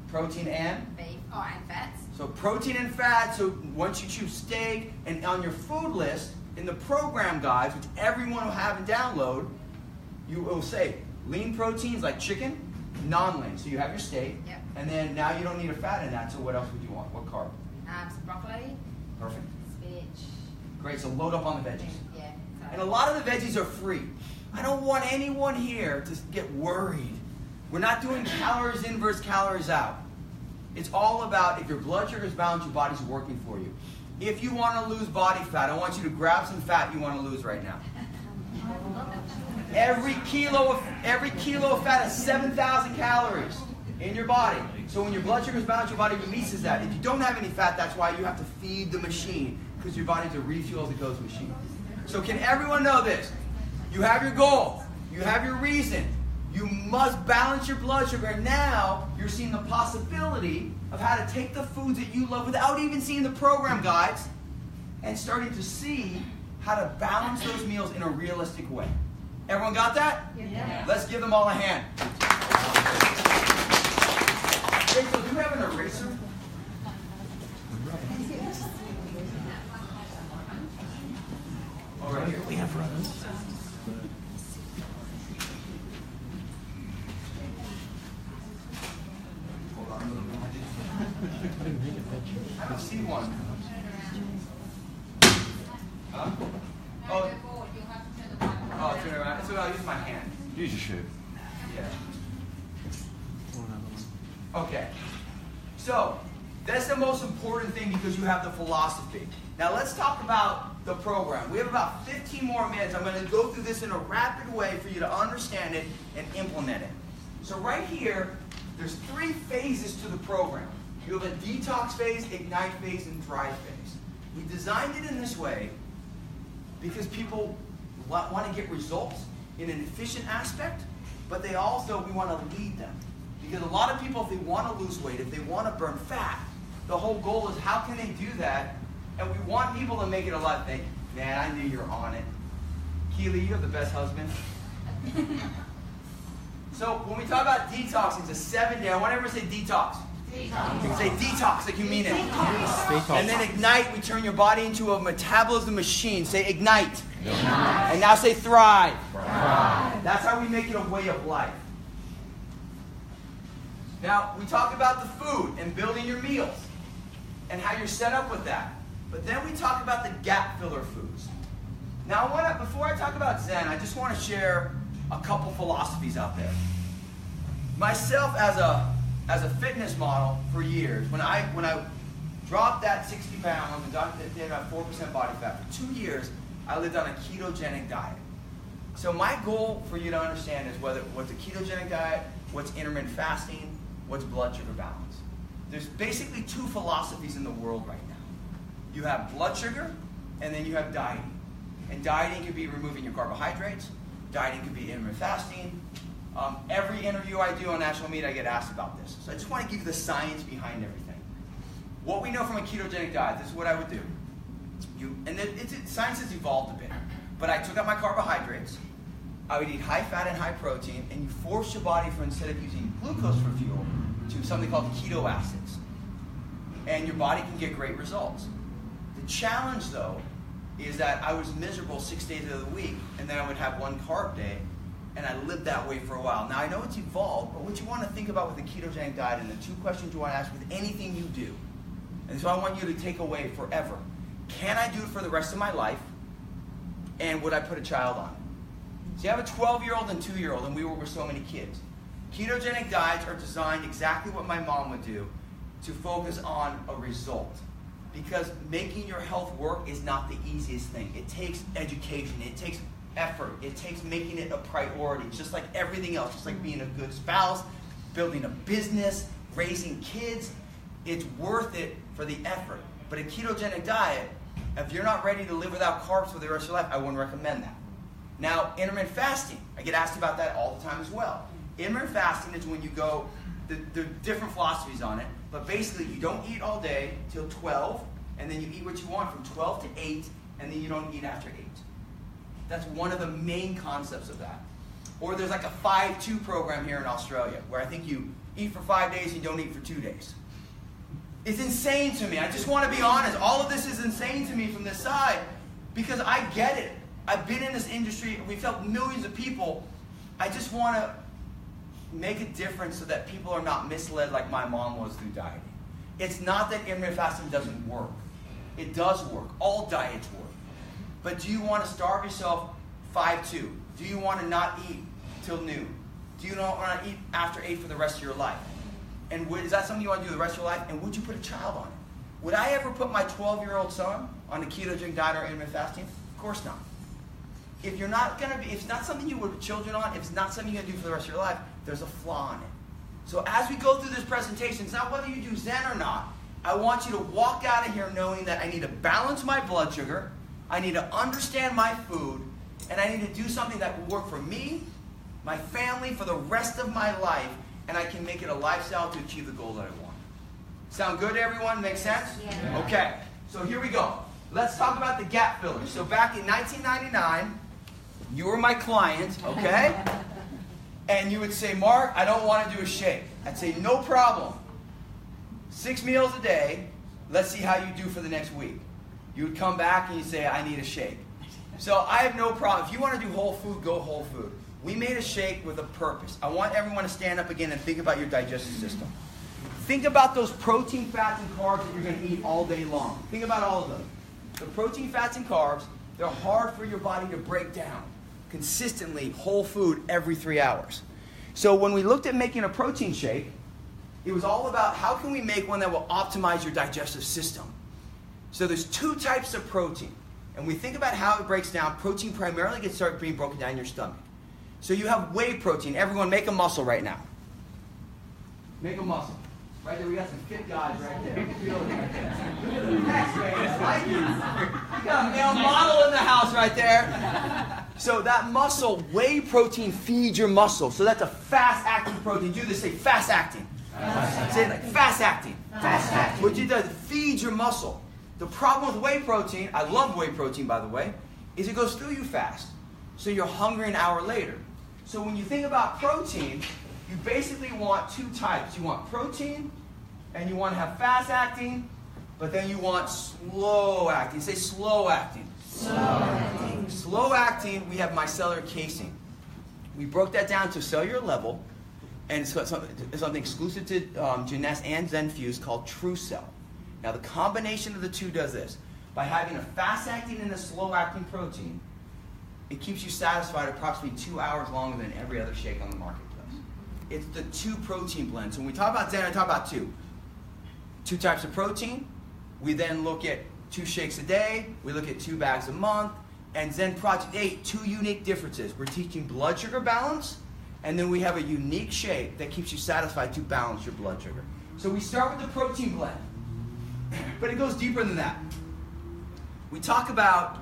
Protein and? Beef. Oh, and fats. So protein and fat. So once you choose steak, and on your food list, in the program guides, which everyone will have and download, you will say lean proteins like chicken, non-lean. So you have your steak, yep. And then now you don't need a fat in that. So what else would you want? What carb? Some broccoli. Perfect. Spinach. Great. So load up on the veggies. Yeah. And a lot of the veggies are free. I don't want anyone here to get worried. We're not doing calories in versus calories out. It's all about if your blood sugar is balanced, your body's working for you. If you want to lose body fat, I want you to grab some fat you want to lose right now. Every kilo of fat is 7,000 calories in your body. So when your blood sugar is balanced, your body releases that. If you don't have any fat, that's why you have to feed the machine, because your body's a refuel as it goes machine. So can everyone know this? You have your goal. You have your reason. You must balance your blood sugar. And now you're seeing the possibility of how to take the foods that you love without even seeing the program guides and starting to see how to balance those meals in a realistic way. Everyone got that? Yeah. Let's give them all a hand. Rachel, do you have an eraser? Oh, right here. We have runners. I don't see one. Huh? Oh, turn it around. So I'll use my hand. Use your shoe. Yeah. Okay. So, that's the most important thing because you have the philosophy. Now let's talk about the program. We have about 15 more minutes. I'm going to go through this in a rapid way for you to understand it and implement it. So right here, there's 3 phases to the program. You have a detox phase, ignite phase, and drive phase. We designed it in this way because people want to get results in an efficient aspect, but we want to lead them. Because a lot of people, if they want to lose weight, if they want to burn fat, the whole goal is how can they do that? And we want people to make it a lot. Think, man, I knew you were on it. Keely, you have the best husband. So when we talk about detoxing, it's a 7-day. I want everyone to say detox. Detox. Say detox like you mean it. Detox. And then ignite, we turn your body into a metabolism machine. Say ignite. And now say thrive. That's how we make it a way of life. Now, we talk about the food and building your meals and how you're set up with that. But then we talk about the gap filler foods. Now, before I talk about Zen, I just want to share a couple philosophies out there. Myself as a fitness model for years, when I dropped that 60 pounds and did about 4% body fat, for 2 years, I lived on a ketogenic diet. So my goal for you to understand is what's a ketogenic diet, what's intermittent fasting, what's blood sugar balance. There's basically 2 philosophies in the world right now. You have blood sugar, and then you have dieting. And dieting could be removing your carbohydrates. Dieting could be intermittent fasting. Every interview I do on national media, I get asked about this. So I just want to give you the science behind everything. What we know from a ketogenic diet, this is what I would do. Science has evolved a bit. But I took out my carbohydrates. I would eat high fat and high protein, and you force your body from, instead of using glucose for fuel, to something called keto acids. And your body can get great results. The challenge, though, is that I was miserable 6 days of the week, and then I would have 1 carb day, and I lived that way for a while. Now, I know it's evolved, but what you want to think about with a ketogenic diet, and the 2 questions you want to ask with anything you do, and so I want you to take away forever. Can I do it for the rest of my life? And would I put a child on it? See, I have a 12-year-old and 2-year-old, and we work with so many kids. Ketogenic diets are designed exactly what my mom would do, to focus on a result. Because making your health work is not the easiest thing. It takes education, it takes effort, it takes making it a priority. It's just like everything else, just like being a good spouse, building a business, raising kids. It's worth it for the effort. But a ketogenic diet, if you're not ready to live without carbs for the rest of your life, I wouldn't recommend that. Now, intermittent fasting, I get asked about that all the time as well. Intermittent fasting is when you go, there are different philosophies on it, but basically you don't eat all day till 12, and then you eat what you want from 12 to 8, and then you don't eat after 8. That's one of the main concepts of that. Or there's like a 5-2 program here in Australia, where I think you eat for 5 days and you don't eat for 2 days. It's insane to me. I just want to be honest. All of this is insane to me from this side, because I get it. I've been in this industry. We've helped millions of people. I just want to make a difference so that people are not misled like my mom was through dieting. It's not that intermittent fasting doesn't work. It does work. All diets work. But do you want to starve yourself 5-2? Do you want to not eat till noon? Do you not want to eat after 8 for the rest of your life? And is that something you want to do the rest of your life? And would you put a child on it? Would I ever put my 12-year-old son on a ketogenic diet or intermittent fasting? Of course not. If you're not going to be, if it's not something you would put children on, if it's not something you're going to do for the rest of your life, there's a flaw in it. So as we go through this presentation, it's not whether you do Zen or not. I want you to walk out of here knowing that I need to balance my blood sugar, I need to understand my food, and I need to do something that will work for me, my family, for the rest of my life, and I can make it a lifestyle to achieve the goal that I want. Sound good to everyone? Make sense? Yeah. Okay, so here we go. Let's talk about the gap fillers. So back in 1999, you were my client, okay? And you would say, Mark, I don't want to do a shake. I'd say, no problem. 6 meals a day. Let's see how you do for the next week. You would come back and you'd say, I need a shake. So I have no problem. If you want to do whole food, go whole food. We made a shake with a purpose. I want everyone to stand up again and think about your digestive system. Think about those protein, fats, and carbs that you're going to eat all day long. Think about all of them. The protein, fats, and carbs, they're hard for your body to break down consistently, whole food every 3 hours. So when we looked at making a protein shake, it was all about how can we make one that will optimize your digestive system. So there's 2 types of protein. And we think about how it breaks down. Protein primarily gets started being broken down in your stomach. So you have whey protein. Everyone make a muscle right now. Make a muscle. Right there, we got some fit guys right there. Feel it right there. Next, man, like you. You got a male model in the house right there. So that muscle, whey protein feeds your muscle. So that's a fast-acting protein. Do this, say fast-acting. Say it like fast-acting. Fast-acting. What it does, it feeds your muscle. The problem with whey protein, I love whey protein by the way, is it goes through you fast. So you're hungry an hour later. So when you think about protein, you basically want 2 types. You want protein and you want to have fast acting, but then you want slow acting. Say slow acting. Slow acting. Slow acting, we have micellar casing. We broke that down to cellular level, and it's something exclusive to Gymnast and ZenFuse called TrueCell. Now the combination of the two does this. By having a fast-acting and a slow-acting protein, it keeps you satisfied approximately 2 hours longer than every other shake on the marketplace. It's the two protein blends. So when we talk about Zen, I talk about two types of protein. We then look at 2 shakes a day. We look at 2 bags a month. And Zen Project 8, 2 unique differences. We're teaching blood sugar balance, and then we have a unique shake that keeps you satisfied to balance your blood sugar. So we start with the protein blend, but it goes deeper than that. We talk about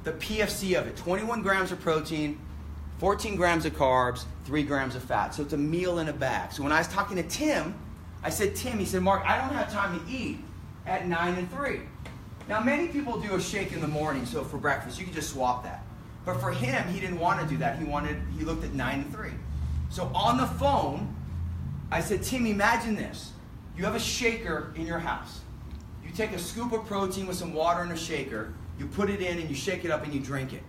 the PFC of it, 21 grams of protein, 14 grams of carbs, 3 grams of fat. So it's a meal in a bag. So when I was talking to Tim, I said, Tim, he said, Mark, I don't have time to eat at 9 and 3. Now, many people do a shake in the morning, so for breakfast, you can just swap that. But for him, he didn't want to do that. He looked at 9 and 3. So on the phone, I said, Tim, imagine this. You have a shaker in your house. You take a scoop of protein with some water in a shaker, you put it in and you shake it up and you drink it.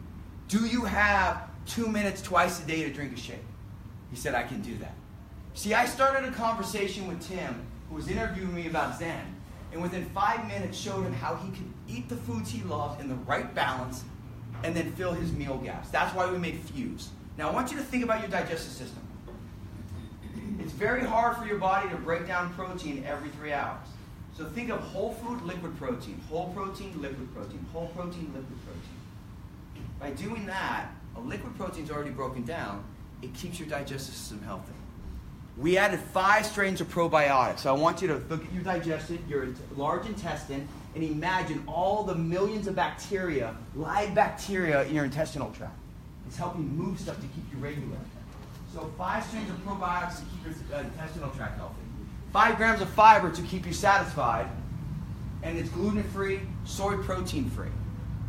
Do you have 2 minutes twice a day to drink a shake? He said, I can do that. See, I started a conversation with Tim, who was interviewing me about Zen, and within 5 minutes showed him how he could eat the foods he loves in the right balance and then fill his meal gaps. That's why we made Fuse. Now I want you to think about your digestive system. It's very hard for your body to break down protein every 3 hours. So think of whole food, liquid protein, whole protein, liquid protein, whole protein, liquid protein. By doing that, a liquid protein is already broken down. It keeps your digestive system healthy. We added 5 strains of probiotics. So I want you to look at your digestion, your large intestine, and imagine all the millions of bacteria, live bacteria in your intestinal tract. It's helping move stuff to keep you regular. So 5 strains of probiotics to keep your intestinal tract healthy. 5 grams of fiber to keep you satisfied. And it's gluten-free, soy protein-free.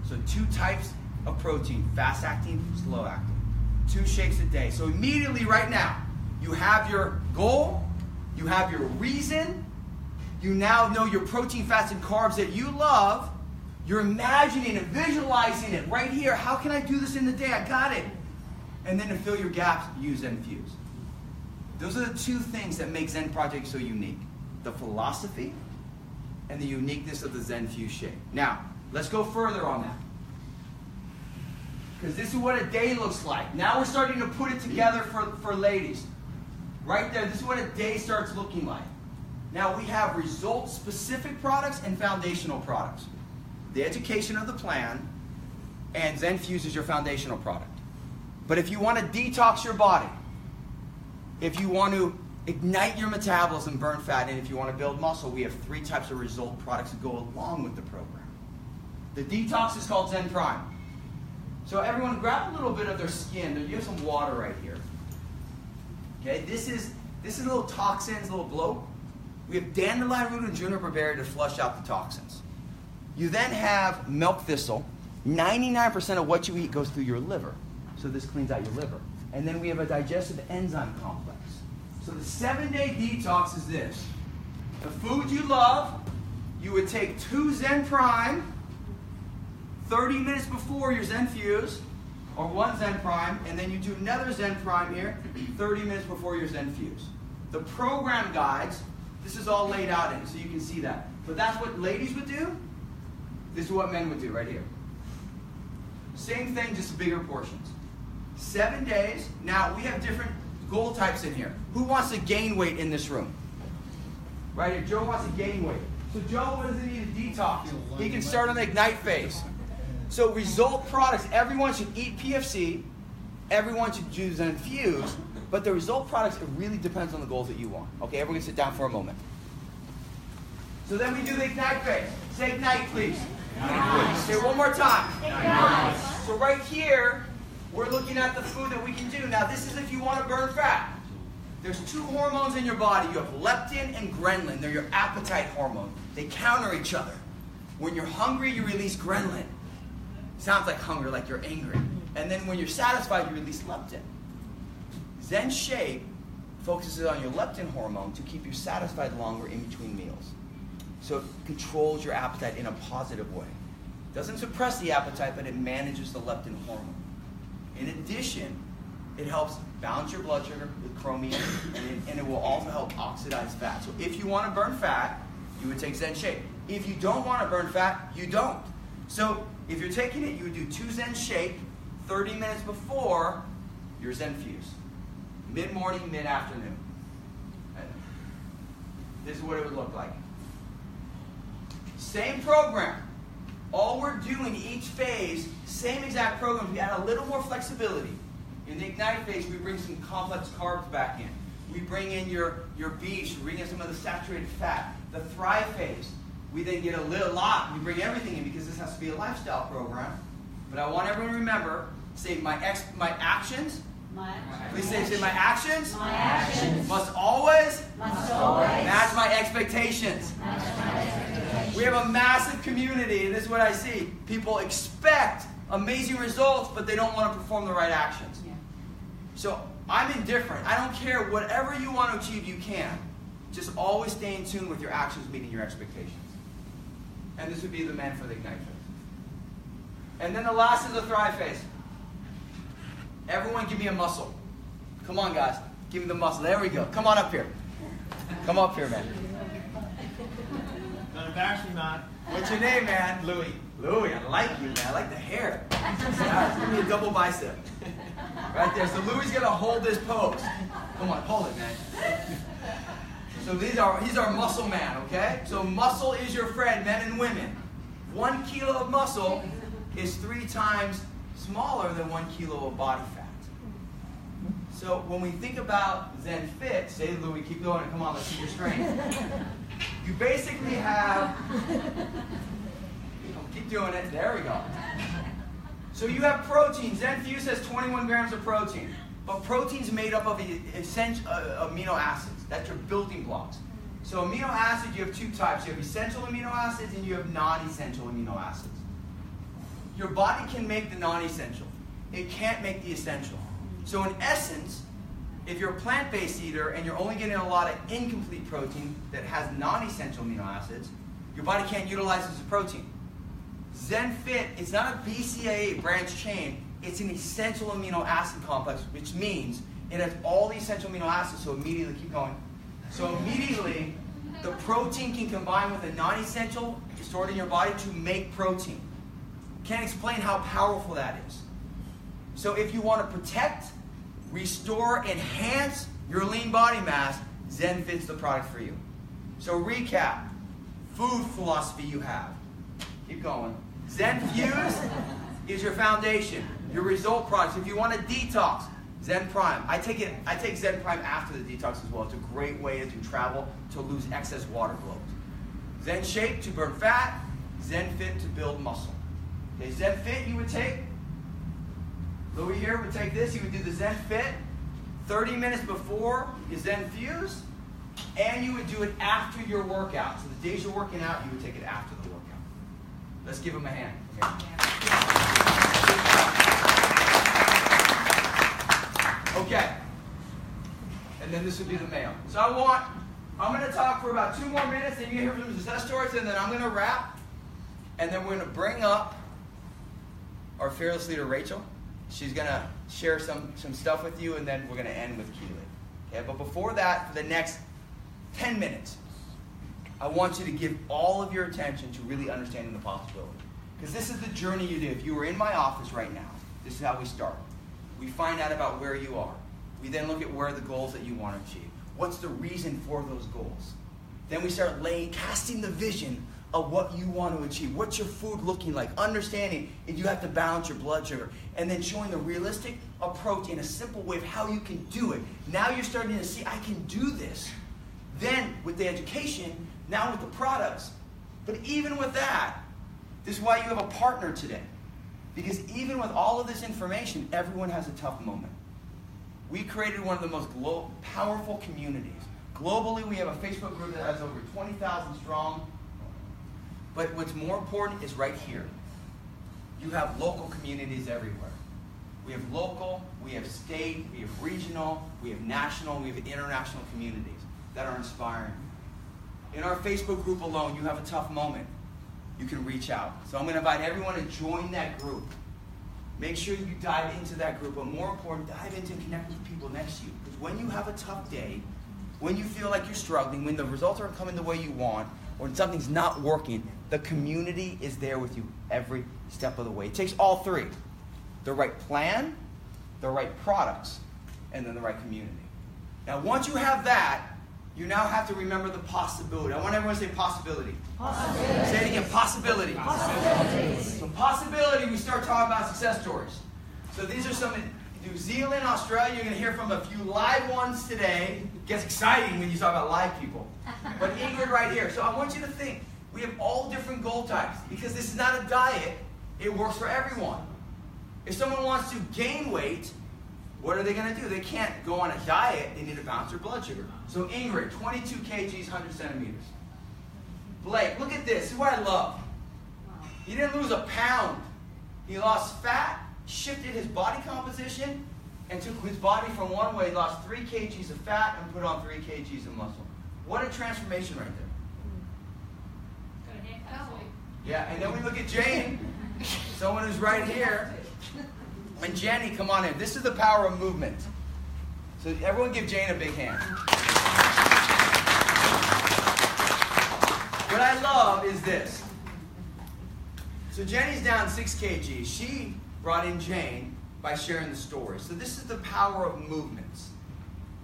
So 2 types of protein, fast-acting, slow-acting. 2 shakes a day. So immediately right now, you have your goal, you have your reason, you now know your protein, fats, and carbs that you love. You're imagining and visualizing it right here. How can I do this in the day? I got it. And then to fill your gaps, use ZenFuse. Those are the 2 things that make Zen Project so unique. The philosophy and the uniqueness of the ZenFuse shake. Now, let's go further on that. Because this is what a day looks like. Now we're starting to put it together for ladies. Right there, this is what a day starts looking like. Now we have result-specific products and foundational products. The education of the plan and ZenFuse is your foundational product. But if you want to detox your body, if you want to ignite your metabolism, burn fat, and if you want to build muscle, we have 3 types of result products that go along with the program. The detox is called Zen Prime. So everyone grab a little bit of their skin. You have some water right here. Okay, this is little toxins, little bloat. We have dandelion root and juniper berry to flush out the toxins. You then have milk thistle. 99% of what you eat goes through your liver. So this cleans out your liver. And then we have a digestive enzyme complex. So the 7-day detox is this. The food you love, you would take 2 Zen Prime, 30 minutes before your ZenFuse, or 1 Zen Prime, and then you do another Zen Prime here, 30 minutes before your ZenFuse. The program guides, this is all laid out in, so you can see that. But that's what ladies would do. This is what men would do right here. Same thing, just bigger portions. 7 days. Now, we have different goal types in here. Who wants to gain weight in this room? Right here, Joe wants to gain weight. So Joe, what does he need to detox? He can start on the ignite phase. So result products, everyone should eat PFC, everyone should do ZenFuse, but the result products, it really depends on the goals that you want. Okay, everyone sit down for a moment. So then we do the ignite phase. Say ignite, please. Ignite. Say it one more time. Ignite. So right here, we're looking at the food that we can do. Now this is if you want to burn fat. There's 2 hormones in your body. You have leptin and ghrelin. They're your appetite hormone. They counter each other. When you're hungry, you release ghrelin. Sounds like hunger, like you're angry. And then when you're satisfied, you release leptin. Zen Shake focuses on your leptin hormone to keep you satisfied longer in between meals. So it controls your appetite in a positive way. It doesn't suppress the appetite, but it manages the leptin hormone. In addition, it helps balance your blood sugar with chromium, and it will also help oxidize fat. So if you want to burn fat, you would take Zen Shake. If you don't want to burn fat, you don't. So if you're taking it, you would do 2 Zen Shake 30 minutes before your Zen Fuse. Mid-morning, mid-afternoon. This is what it would look like. Same program. All we're doing each phase, same exact program, we add a little more flexibility. In the Ignite phase, we bring some complex carbs back in. We bring in your beefs, we bring in some of the saturated fat. The Thrive phase, we then get a lot. We bring everything in because this has to be a lifestyle program. But I want everyone to remember, say my actions. Please say my actions. My actions must always match my expectations. We have a massive community, and this is what I see. People expect amazing results, but they don't want to perform the right actions. So I'm indifferent. I don't care. Whatever you want to achieve, you can. Just always stay in tune with your actions meeting your expectations. And this would be the man for the Ignite phase. And then the last is the Thrive phase. Everyone give me a muscle. Come on, guys. Give me the muscle. There we go. Come on up here. Come up here, man. Don't embarrass me, man. What's your name, man? Louie. Louie, I like you, man. I like the hair. Guys, give me a double bicep. Right there. So Louie's going to hold this pose. Come on, hold it, man. So he's our muscle man, okay? So muscle is your friend, men and women. 1 kilo of muscle is 3 times smaller than 1 kilo of body fat. So when we think about Zen Fit, say Louie, keep going, come on, let's see your strength. You basically have, keep doing it, there we go. So you have protein. Zen Fuse has 21 grams of protein. But protein's made up of essential amino acids. That's your building blocks. So amino acids, you have 2 types. You have essential amino acids and you have non-essential amino acids. Your body can make the non-essential. It can't make the essential. So in essence, if you're a plant-based eater and you're only getting a lot of incomplete protein that has non-essential amino acids, your body can't utilize it as a protein. Zen Fit, it's not a BCAA branch chain, it's an essential amino acid complex, which means it has all the essential amino acids, so immediately, keep going. So immediately, the protein can combine with a non-essential stored in your body to make protein. Can't explain how powerful that is. So if you want to protect, restore, enhance your lean body mass, Zen Fit's the product for you. So recap, food philosophy you have. Keep going. Zen Fuse is your foundation, your result products. If you want to detox, Zen Prime. I take Zen Prime after the detox as well. It's a great way as you travel to lose excess water flows. Zen Shake to burn fat, Zen Fit to build muscle. Okay, Zen Fit you would take, Louie here would take this, you would do the Zen Fit 30 minutes before your Zen Fuse, and you would do it after your workout. So the days you're working out, you would take it after the workout. Let's give them a hand. Okay. And then this would be the mail. So I'm going to talk for about 2 more minutes, and you hear from the success stories, and then I'm going to wrap, and then we're going to bring up our fearless leader, Rachel. She's going to share some stuff with you, and then we're going to end with Keely. Okay? But before that, for the next 10 minutes, I want you to give all of your attention to really understanding the possibility. Because this is the journey you do. If you were in my office right now, this is how we start. We find out about where you are. We then look at where are the goals that you want to achieve. What's the reason for those goals? Then we start casting the vision of what you want to achieve. What's your food looking like? Understanding if you have to balance your blood sugar. And then showing the realistic approach in a simple way of how you can do it. Now you're starting to see, I can do this. Then with the education, now with the products. But even with that, this is why you have a partner today. Because even with all of this information, everyone has a tough moment. We created one of the most powerful communities. Globally, we have a Facebook group that has over 20,000 strong. But what's more important is right here. You have local communities everywhere. We have local, we have state, we have regional, we have national, we have international communities that are inspiring. In our Facebook group alone, you have a tough moment, you can reach out. So I'm going to invite everyone to join that group. Make sure you dive into that group, but more important, dive into and connect with people next to you. Because when you have a tough day, when you feel like you're struggling, when the results aren't coming the way you want, or when something's not working, the community is there with you every step of the way. It takes all three. The right plan, the right products, and then the right community. Now, once you have that, you now have to remember the possibility. I want everyone to say possibility. Possibility. Say it again, possibility. Possibility. So possibility, we start talking about success stories. So these are some in New Zealand, Australia. You're going to hear from a few live ones today. It gets exciting when you talk about live people. But Ingrid right here. So I want you to think, we have all different goal types because this is not a diet. It works for everyone. If someone wants to gain weight, what are they going to do? They can't go on a diet. They need to balance their blood sugar. So Ingrid, 22 kgs, 100 centimeters. Blake, look at this. This is what I love. He didn't lose a pound. He lost fat, shifted his body composition, and took his body from one way. He lost 3 kgs of fat and put on 3 kgs of muscle. What a transformation right there. Yeah, and then we look at Jane, someone who's right here. And Jenny, come on in. This is the power of movement. So everyone give Jane a big hand. What I love is this. So Jenny's down 6 kg. She brought in Jane by sharing the story. So this is the power of movements.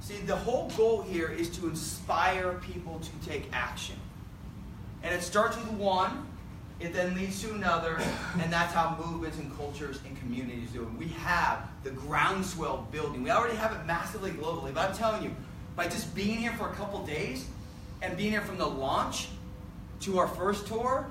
See, the whole goal here is to inspire people to take action. And it starts with one. It then leads to another, and that's how movements and cultures and communities do it. We have the groundswell building. We already have it massively globally, but I'm telling you, by just being here for a couple days and being here from the launch to our first tour,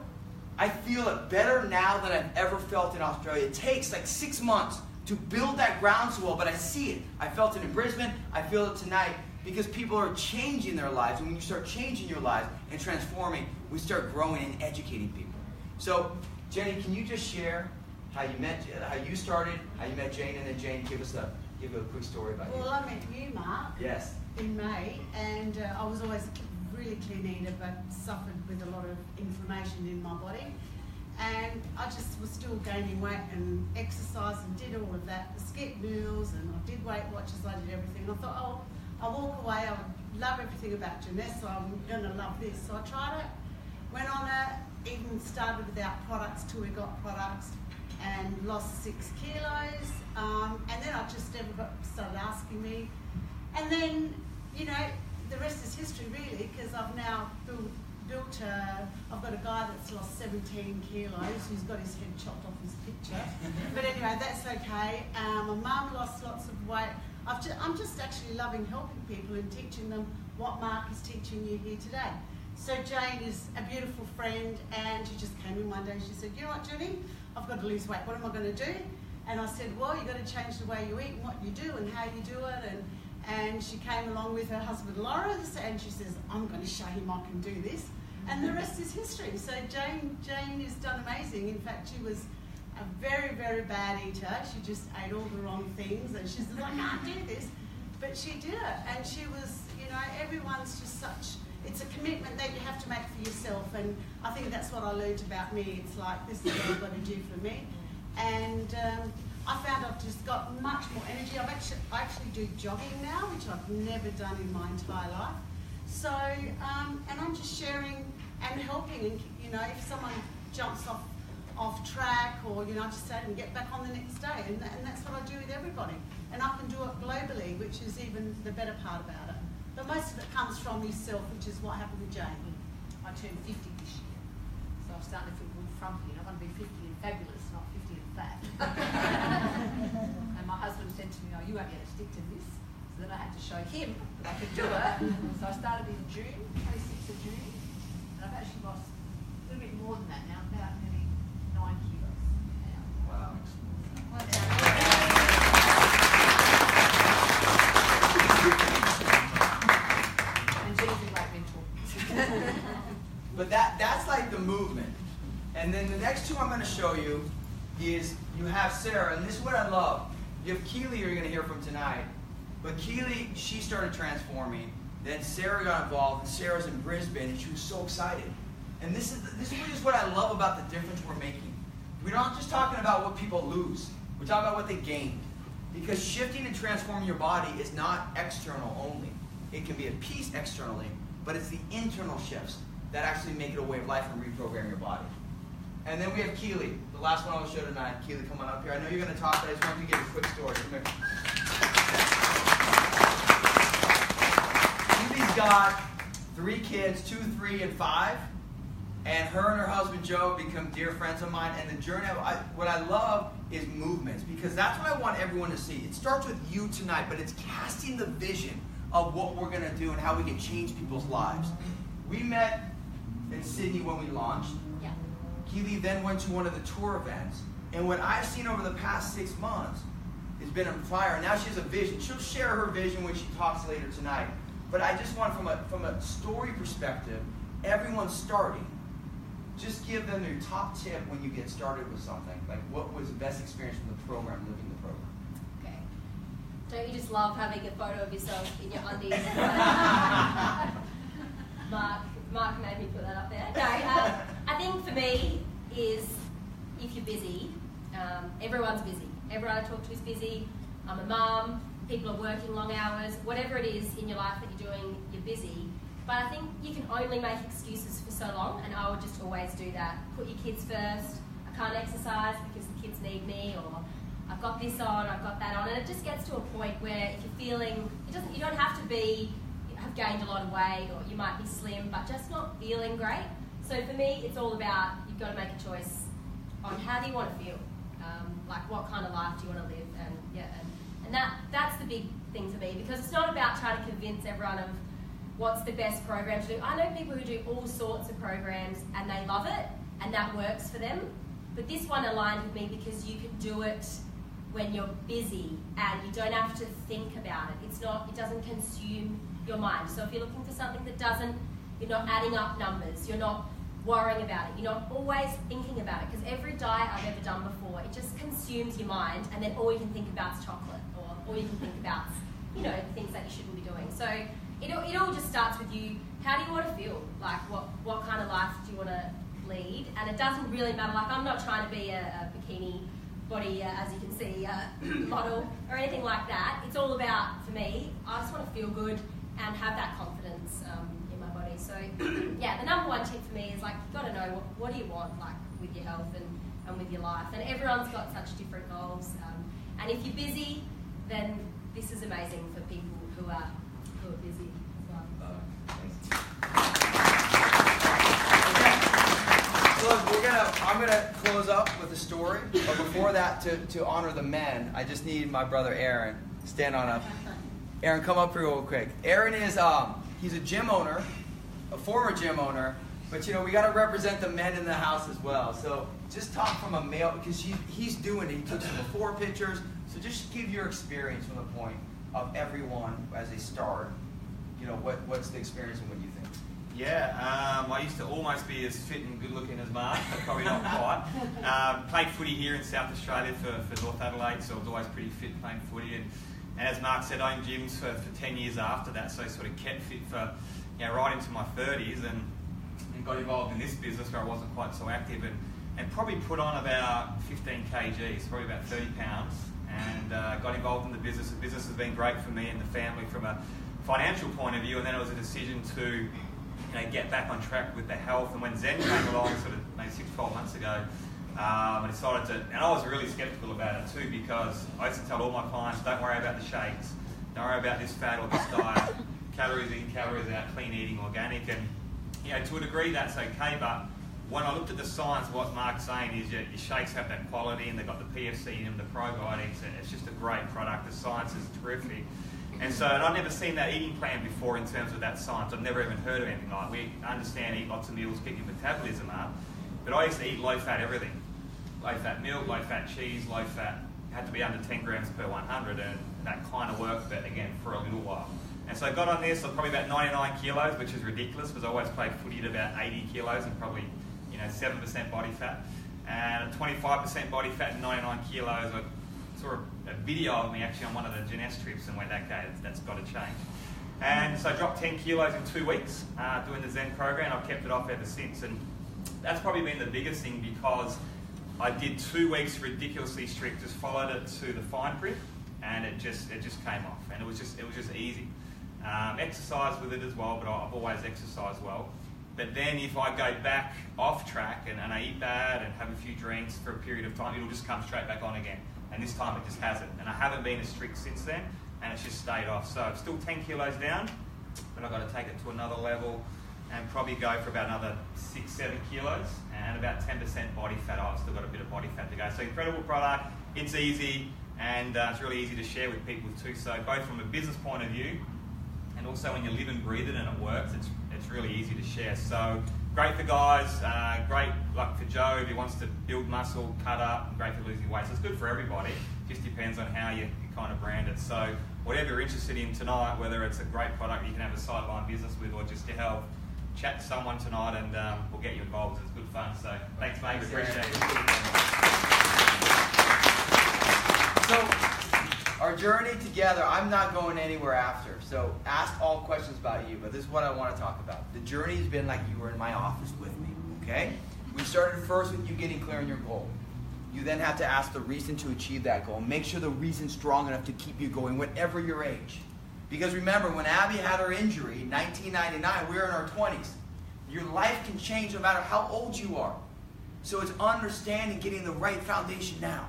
I feel it better now than I've ever felt in Australia. It takes like 6 months to build that groundswell, but I see it. I felt it in Brisbane. I feel it tonight because people are changing their lives. And when you start changing your lives and transforming, we start growing and educating people. So, Jenny, can you just share how you started, how you met Jane, and then Jane, give a quick story about you. Well, I met you, Mark. Yes. In May, and I was always really clean eater, but suffered with a lot of inflammation in my body, and I just was still gaining weight and exercise and did all of that. I skipped meals and I did Weight Watchers. I did everything. I thought, oh, I'll walk away. I would love everything about Jeunesse, so I'm going to love this. So I tried it. Went on it. Even started without products till we got products, and lost 6 kilos. And then everybody started asking me. And then, you know, the rest is history really, because I've now I've got a guy that's lost 17 kilos who's got his head chopped off his picture. But anyway, that's okay. My mum lost lots of weight. I'm just actually loving helping people and teaching them what Mark is teaching you here today. So Jane is a beautiful friend, and she just came in one day and she said, you know what, Jenny, I've got to lose weight. What am I going to do? And I said, well, you've got to change the way you eat and what you do and how you do it. And she came along with her husband Lawrence, and she says, I'm going to show him I can do this. And the rest is history. So Jane has done amazing. In fact, she was a very, very bad eater. She just ate all the wrong things, and she said, I can't do this. But she did it, and she was, you know, everyone's just such, it's a commitment that you have to make for yourself, and I think that's what I learned about me. It's like, this is what I've got to do for me. And I found I've just got much more energy. I actually do jogging now, which I've never done in my entire life. So, and I'm just sharing and helping, and you know, if someone jumps off track, or you know, I just say and get back on the next day, and that's what I do with everybody. And I can do it globally, which is even the better part about it. But most of it comes from yourself, which is what happened with Jane. I turned 50 this year, so I'm starting to feel good frumpy, and I want to be 50 and fabulous, not 50 and fat. And my husband said to me, oh, you won't get to stick to this. So then I had to show him that I could do it. So I started in June, 26th of June, and I've actually lost a little bit more than that now, about nearly 9 kilos now. Wow. And Jean's a great mentor. But that's like the movement. And then the next two I'm going to show you is you have Sarah, and this is what I love. You have Keely you're going to hear from tonight. But Keely, she started transforming. Then Sarah got involved, and Sarah's in Brisbane, and she was so excited. And this is just what I love about the difference we're making. We're not just talking about what people lose. We're talking about what they gained. Because shifting and transforming your body is not external only. It can be a piece externally, but it's the internal shifts that actually make it a way of life and reprogram your body. And then we have Keely, the last one I will show tonight. Keely, come on up here. I know you're going to talk, but I just wanted to give a quick story. Come here. Keely's got 3 kids, 2, 3, and 5. And her and her husband Joe become dear friends of mine. And the journey, what I love is movements, because that's what I want everyone to see. It starts with you tonight, but it's casting the vision of what we're going to do and how we can change people's lives. We met in Sydney when we launched. Yeah. Keely then went to one of the tour events. And what I've seen over the past 6 months has been on fire. Now she has a vision. She'll share her vision when she talks later tonight. But I just want, from a story perspective, everyone starting, just give them your top tip when you get started with something. Like, what was the best experience from the program, living the program? Okay. Don't you just love having a photo of yourself in your undies? Mark made me put that up there. No, I think for me is, if you're busy, everyone's busy. Everyone I talk to is busy. I'm a mum. People are working long hours. Whatever it is in your life that you're doing, you're busy. But I think you can only make excuses for so long, and I would just always do that. Put your kids first. I can't exercise because the kids need me, or I've got this on, I've got that on, and it just gets to a point where if you're feeling, you don't have to have gained a lot of weight, or you might be slim, but just not feeling great. So for me, it's all about, you've got to make a choice on how do you want to feel, like what kind of life do you want to live, and that's the big thing for me, because it's not about trying to convince everyone of what's the best program to do. I know people who do all sorts of programs and they love it and that works for them, but this one aligned with me because you can do it when you're busy and you don't have to think about it. It doesn't consume your mind. So if you're looking for something that you're not adding up numbers, you're not worrying about it, you're not always thinking about it, because every diet I've ever done before, it just consumes your mind, and then all you can think about is chocolate, or all you can think about is, things that you shouldn't be doing. So it all just starts with you. How do you want to feel? Like, what kind of life do you want to lead? And it doesn't really matter. Like, I'm not trying to be a bikini body, as you can see, model or anything like that. It's all about, for me, I just want to feel good and have that confidence in my body. So, yeah, the number one tip for me is, like, you've got to know what do you want, like, with your health and with your life. And everyone's got such different goals. And if you're busy, then this is amazing for people who are busy as well. So I'm gonna close up with a story, but before that, to honor the men, I just need my brother Aaron to stand on up. Aaron, come up here real quick. Aaron is he's a gym owner, a former gym owner, but we got to represent the men in the house as well. So just talk from a male, because he's doing it. He took some before pictures. So just give your experience from the point of everyone as they start. What's the experience and what you think? Yeah, I used to almost be as fit and good looking as Mark, but probably not quite. Played footy here in South Australia for North Adelaide, so I was always pretty fit playing footy. And as Mark said, I owned gyms for 10 years after that, so I sort of kept fit for right into my 30s, and got involved in this business where I wasn't quite so active, and probably put on about 15 kgs, probably about 30 pounds, and got involved in the business. The business has been great for me and the family from a financial point of view, and then it was a decision to get back on track with the health. And when Zen came along sort of maybe 6-12 months ago, I decided to, and I was really skeptical about it too, because I used to tell all my clients, don't worry about the shakes, don't worry about this fad or this diet, calories in, calories out, clean eating, organic, and to a degree that's okay, but when I looked at the science, what Mark's saying is your shakes have that quality, and they've got the PFC in them, the probiotics, and it's just a great product. The science is terrific. And I'd never seen that eating plan before in terms of that science. I'd never even heard of anything like it. We understand eat lots of meals, keep your metabolism up, but I used to eat low-fat everything. Low-fat milk, low-fat cheese, low-fat, had to be under 10 grams per 100, and that kind of worked, but again, for a little while. And so I got on this, so probably about 99 kilos, which is ridiculous, because I always played footy at about 80 kilos and probably 7% body fat. And 25% body fat and 99 kilos, I saw a video of me actually on one of the gymnast trips and went, okay, that's got to change. And so I dropped 10 kilos in 2 weeks doing the Zen program. I've kept it off ever since, and that's probably been the biggest thing because I did 2 weeks ridiculously strict, just followed it to the fine print, and it just came off, and it was just easy. Exercise with it as well, but I've always exercised well. But then if I go back off track and I eat bad and have a few drinks for a period of time, it'll just come straight back on again. And this time it just hasn't. And I haven't been as strict since then, and it's just stayed off. So I'm still 10 kilos down, but I've got to take it to another level and probably go for about another 6-7 kilos and about 10% body fat. I've still got a bit of body fat to go. So incredible product, it's easy, and it's really easy to share with people too. So both from a business point of view, and also when you live and breathe it and it works, it's really easy to share. So great for guys, great like for Joe if he wants to build muscle, cut up, great for losing weight. So it's good for everybody, just depends on how you kind of brand it. So whatever you're interested in tonight, whether it's a great product you can have a sideline business with or just your health, chat to someone tonight and we'll get you involved. It's good fun. So thanks mate, appreciate it. So our journey together, I'm not going anywhere after. So ask all questions about you, but this is what I want to talk about. The journey has been like you were in my office with me, okay? We started first with you getting clear on your goal. You then have to ask the reason to achieve that goal. Make sure the reason's strong enough to keep you going, whatever your age. Because remember, when Abby had her injury in 1999, we were in our 20s. Your life can change no matter how old you are. So it's understanding getting the right foundation now.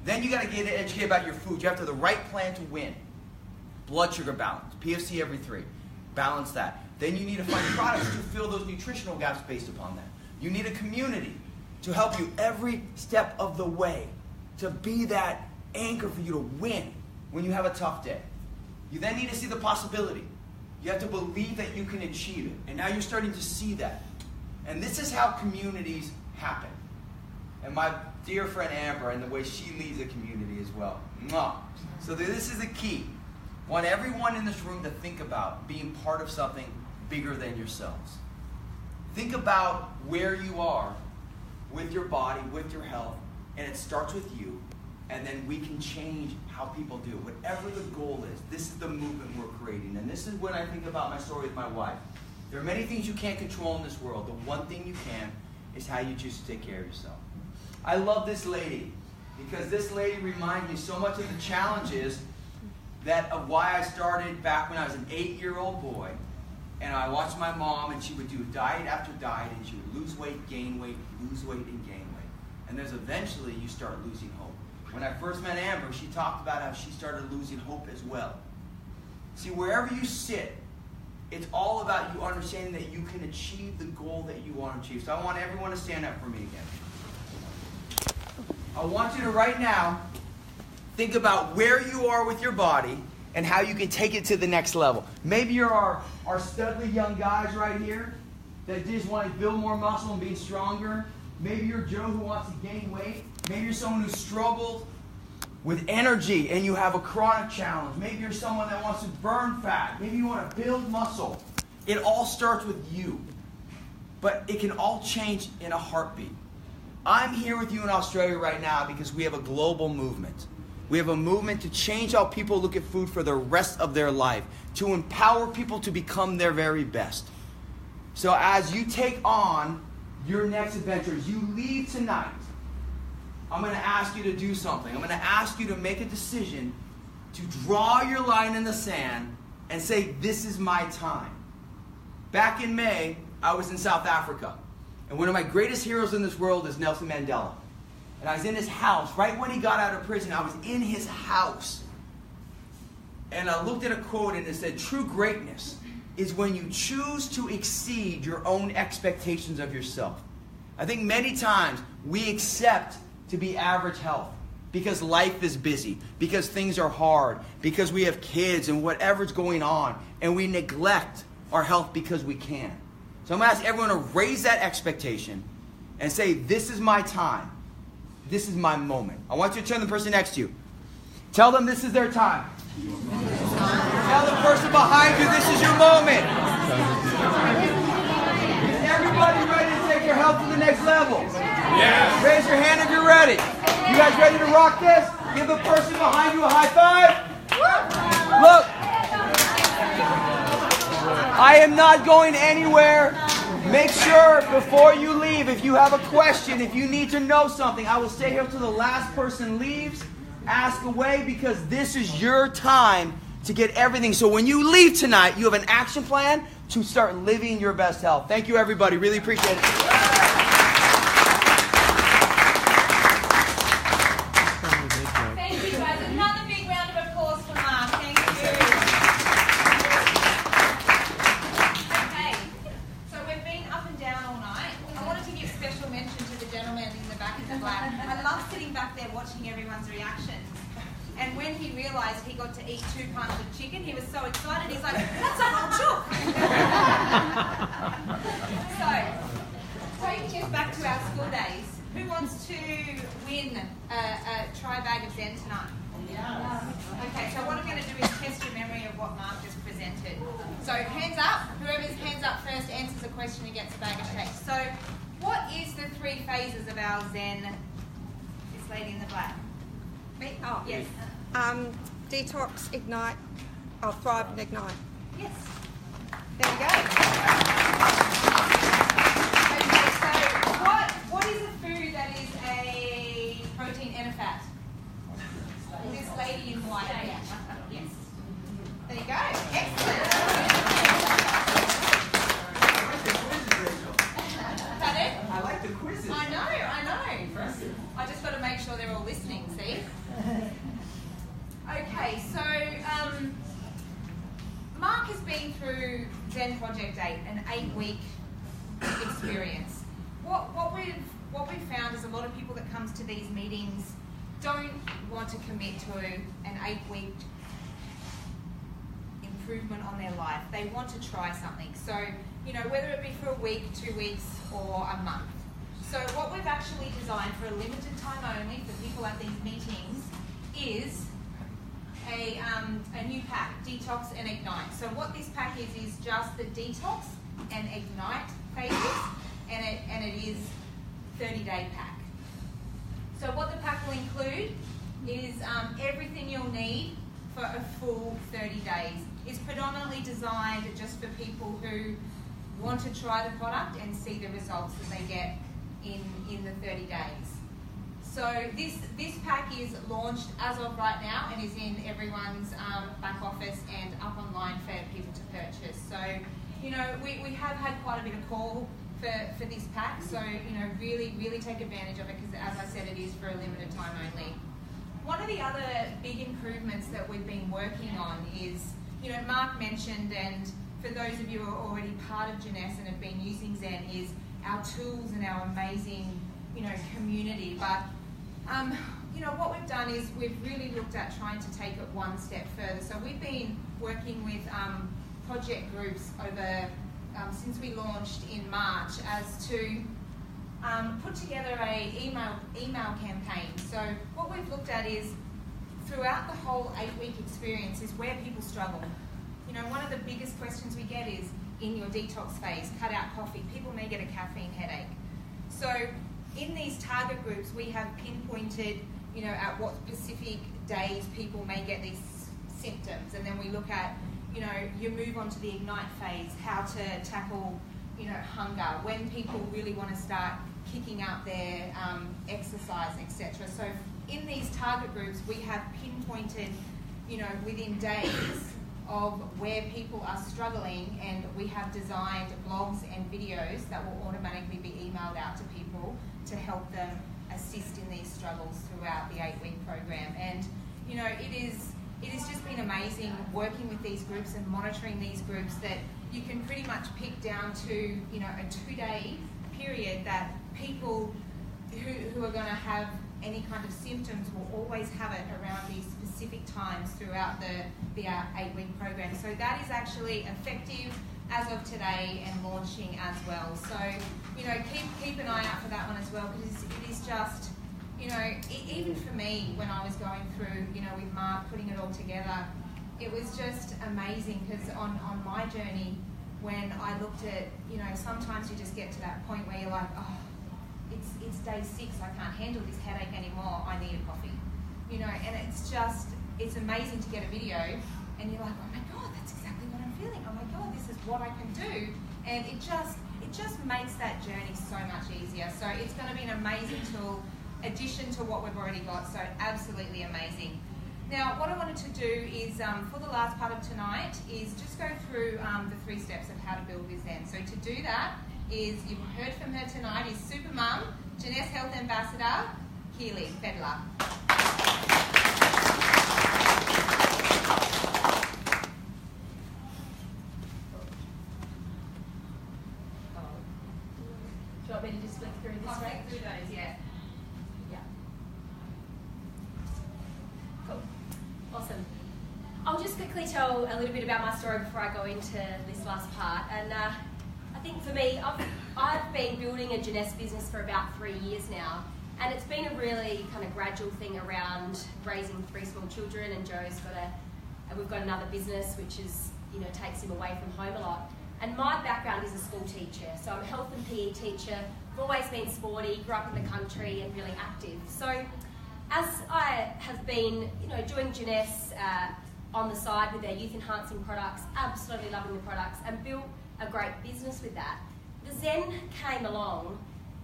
Then you got to get educated about your food. You have to have the right plan to win. Blood sugar balance, PFC every 3. Balance that. Then you need to find products to fill those nutritional gaps based upon that. You need a community to help you every step of the way, to be that anchor for you to win when you have a tough day. You then need to see the possibility. You have to believe that you can achieve it. And now you're starting to see that. And this is how communities happen. And my dear friend Amber and the way she leads a community as well. So this is the key. I want everyone in this room to think about being part of something bigger than yourselves. Think about where you are with your body, with your health, and it starts with you, and then we can change how people do. Whatever the goal is, this is the movement we're creating. And this is when I think about my story with my wife. There are many things you can't control in this world. The one thing you can is how you choose to take care of yourself. I love this lady because this lady reminds me so much of the challenges of why I started back when I was an 8-year-old boy, and I watched my mom, and she would do diet after diet, and she would lose weight, lose weight, and gain weight. And there's eventually you start losing hope. When I first met Amber, she talked about how she started losing hope as well. See, wherever you sit, it's all about you understanding that you can achieve the goal that you want to achieve. So I want everyone to stand up for me again. I want you to right now think about where you are with your body and how you can take it to the next level. Maybe you're our studly young guys right here that just want to build more muscle and be stronger. Maybe you're Joe who wants to gain weight. Maybe you're someone who struggled with energy and you have a chronic challenge. Maybe you're someone that wants to burn fat. Maybe you want to build muscle. It all starts with you. But it can all change in a heartbeat. I'm here with you in Australia right now because we have a global movement. We have a movement to change how people look at food for the rest of their life, to empower people to become their very best. So as you take on your next adventure, as you leave tonight, I'm going to ask you to do something. I'm going to ask you to make a decision to draw your line in the sand and say, this is my time. Back in May, I was in South Africa. And one of my greatest heroes in this world is Nelson Mandela. And I was in his house. Right when he got out of prison, I was in his house. And I looked at a quote and it said, true greatness is when you choose to exceed your own expectations of yourself. I think many times we accept to be average health because life is busy, because things are hard, because we have kids and whatever's going on, and we neglect our health because we can. So I'm going to ask everyone to raise that expectation and say, this is my time. This is my moment. I want you to turn to the person next to you. Tell them this is their time. Tell the person behind you this is your moment. Is everybody ready to take your health to the next level? Yeah. Raise your hand if you're ready. You guys ready to rock this? Give the person behind you a high five. Look, I am not going anywhere. Make sure before you leave, if you have a question, if you need to know something, I will stay here till the last person leaves. Ask away, because this is your time to get everything. So when you leave tonight, you have an action plan to start living your best health. Thank you, everybody. Really appreciate it. Thank you, guys. Another big round of applause for Mark. Thank you. Okay, so we've been up and down all night. I wanted to give special mention to the gentleman in the back of the black. I love sitting back there watching everyone's reactions. And when he realised he got to eat 2 pints of chicken, he was so excited. He's like, "That's a hot chook." So, taking us back to our school days, who wants to win a tri-bag of Zen tonight? Okay, so what I'm going to do is test your memory of what Mark just presented. So, hands up. Whoever's hands up first answers a question and gets a bag of shakes. So, what is the 3 phases of our Zen? This lady in the black. Me? Oh, Yes. Detox, ignite, thrive and ignite. Yes. There we go. Okay, so what is a food that is a protein and a fat? This lady in white. Yes. There you go. Excellent. Pardon? I like the quizzes. I know. I just got to make sure they're all listening, see? Okay, so Mark has been through Zen Project 8, an 8-week experience. What we've found is a lot of people that comes to these meetings don't want to commit to an 8-week improvement on their life. They want to try something. So, whether it be for a week, 2 weeks, or a month. So what we've actually designed for a limited time only for people at these meetings is a new pack, Detox and Ignite. So what this pack is just the Detox and Ignite phases, and it is 30-day pack. So what the pack will include is everything you'll need for a full 30 days. It's predominantly designed just for people who want to try the product and see the results that they get in the 30 days. So this pack is launched as of right now and is in everyone's back office and up online for people to purchase. So, we have had quite a bit of call for this pack. So, really take advantage of it, because as I said, it is for a limited time only. One of the other big improvements that we've been working on is, Mark mentioned, and for those of you who are already part of Jeunesse and have been using Zen, is our tools and our amazing, community. But, what we've done is we've really looked at trying to take it one step further. So we've been working with project groups over, since we launched in March, as to put together a email campaign. So what we've looked at is, throughout the whole 8-week experience, is where people struggle. One of the biggest questions we get is, in your detox phase, cut out coffee. People may get a caffeine headache. So in these target groups, we have pinpointed, at what specific days people may get these symptoms. And then we look at, you move on to the Ignite phase, how to tackle, hunger, when people really want to start kicking up their exercise, etc. So in these target groups, we have pinpointed, within days of where people are struggling, and we have designed blogs and videos that will automatically be emailed out to people to help them assist in these struggles throughout the 8-week program. And it has just been amazing working with these groups and monitoring these groups, that you can pretty much pick down to a 2-day period that people who are going to have any kind of symptoms will always have it around these specific times throughout the 8-week program. So that is actually effective as of today and launching as well. So, keep an eye out for that one as well, because it is just, even for me, when I was going through, with Mark, putting it all together, it was just amazing, because on my journey, when I looked at, sometimes you just get to that point where you're like, oh, it's day 6, I can't handle this headache anymore, I need a coffee. you know, and it's amazing to get a video and you're like, oh my God, that's exactly what I'm feeling. Oh my God, this is what I can do. And it just makes that journey so much easier. So it's going to be an amazing tool, addition to what we've already got. So absolutely amazing. Now, what I wanted to do is, for the last part of tonight, is just go through the 3 steps of how to build with Zen. So to do that is, you've heard from her tonight, is Super Mum, Jeunesse Health Ambassador, Keely Fedler. Do you want me to just flick through this? I'll flick through those, yeah. Cool. Awesome. I'll just quickly tell a little bit about my story before I go into this last part. And I think for me, I've been building a Jeunesse business for about 3 years now. And it's been a really kind of gradual thing around raising 3 small children. And Joe's we've got another business which is, you know, takes him away from home a lot. And my background is a school teacher. So I'm a health and PE teacher. I've always been sporty, grew up in the country and really active. So as I have been, you know, doing Jeunesse on the side with their youth enhancing products, absolutely loving the products, and built a great business with that, the Zen came along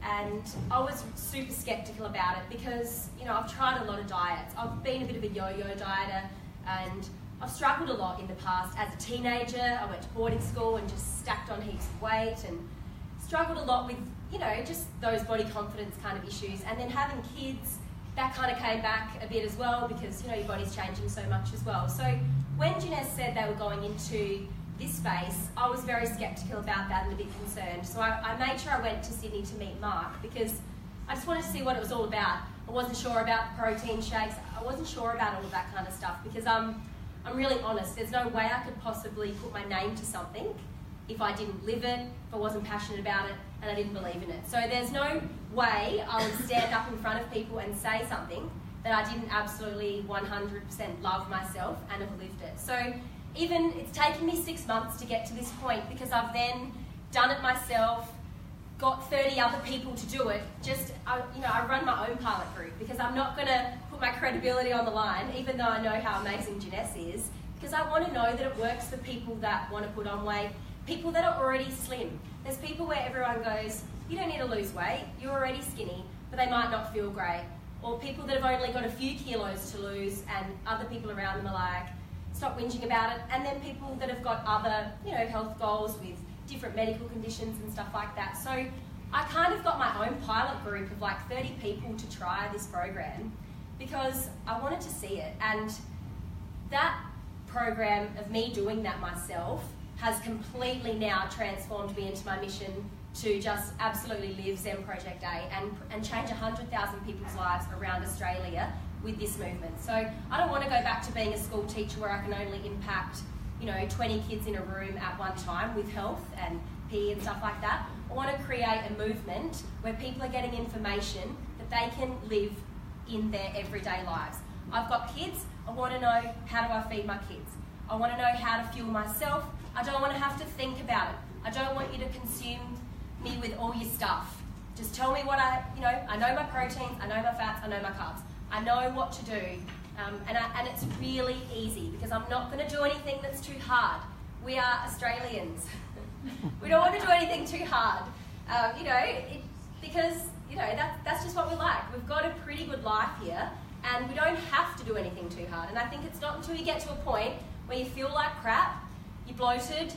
and I was super skeptical about it because, you know, I've tried a lot of diets. I've been a bit of a yo-yo dieter and I've struggled a lot in the past. As a teenager, I went to boarding school and just stacked on heaps of weight and struggled a lot with, you know, just those body confidence kind of issues. And then having kids, that kind of came back a bit as well because, you know, your body's changing so much as well. So when Jeunesse said they were going into this space, I was very skeptical about that and a bit concerned. So I made sure I went to Sydney to meet Mark because I just wanted to see what it was all about. I wasn't sure about protein shakes. I wasn't sure about all of that kind of stuff because I'm really honest. There's no way I could possibly put my name to something if I didn't live it, if I wasn't passionate about it, and I didn't believe in it. So there's no way I would stand up in front of people and say something that I didn't absolutely 100% love myself and have lived it. So even it's taken me 6 months to get to this point because I've then done it myself, got 30 other people to do it. I run my own pilot group because I'm not going to put my credibility on the line, even though I know how amazing Jeunesse is, because I want to know that it works for people that want to put on weight, people that are already slim. There's people where everyone goes, you don't need to lose weight, you're already skinny, but they might not feel great. Or people that have only got a few kilos to lose and other people around them are like, stop whinging about it. And then people that have got other, you know, health goals with different medical conditions and stuff like that. So I kind of got my own pilot group of like 30 people to try this program because I wanted to see it. And that program of me doing that myself has completely now transformed me into my mission to just absolutely live Zen Project Day and change 100,000 people's lives around Australia with this movement. So I don't want to go back to being a school teacher where I can only impact, you know, 20 kids in a room at one time with health and PE and stuff like that. I want to create a movement where people are getting information that they can live in their everyday lives. I've got kids, I want to know how do I feed my kids. I want to know how to fuel myself. I don't want to have to think about it. I don't want you to consume me with all your stuff. Just tell me what I know my proteins, I know my fats, I know my carbs. I know what to do. And it's really easy because I'm not going to do anything that's too hard. We are Australians. We don't want to do anything too hard. Because that's just what we like. We've got a pretty good life here and we don't have to do anything too hard. And I think it's not until you get to a point where you feel like crap, you're bloated,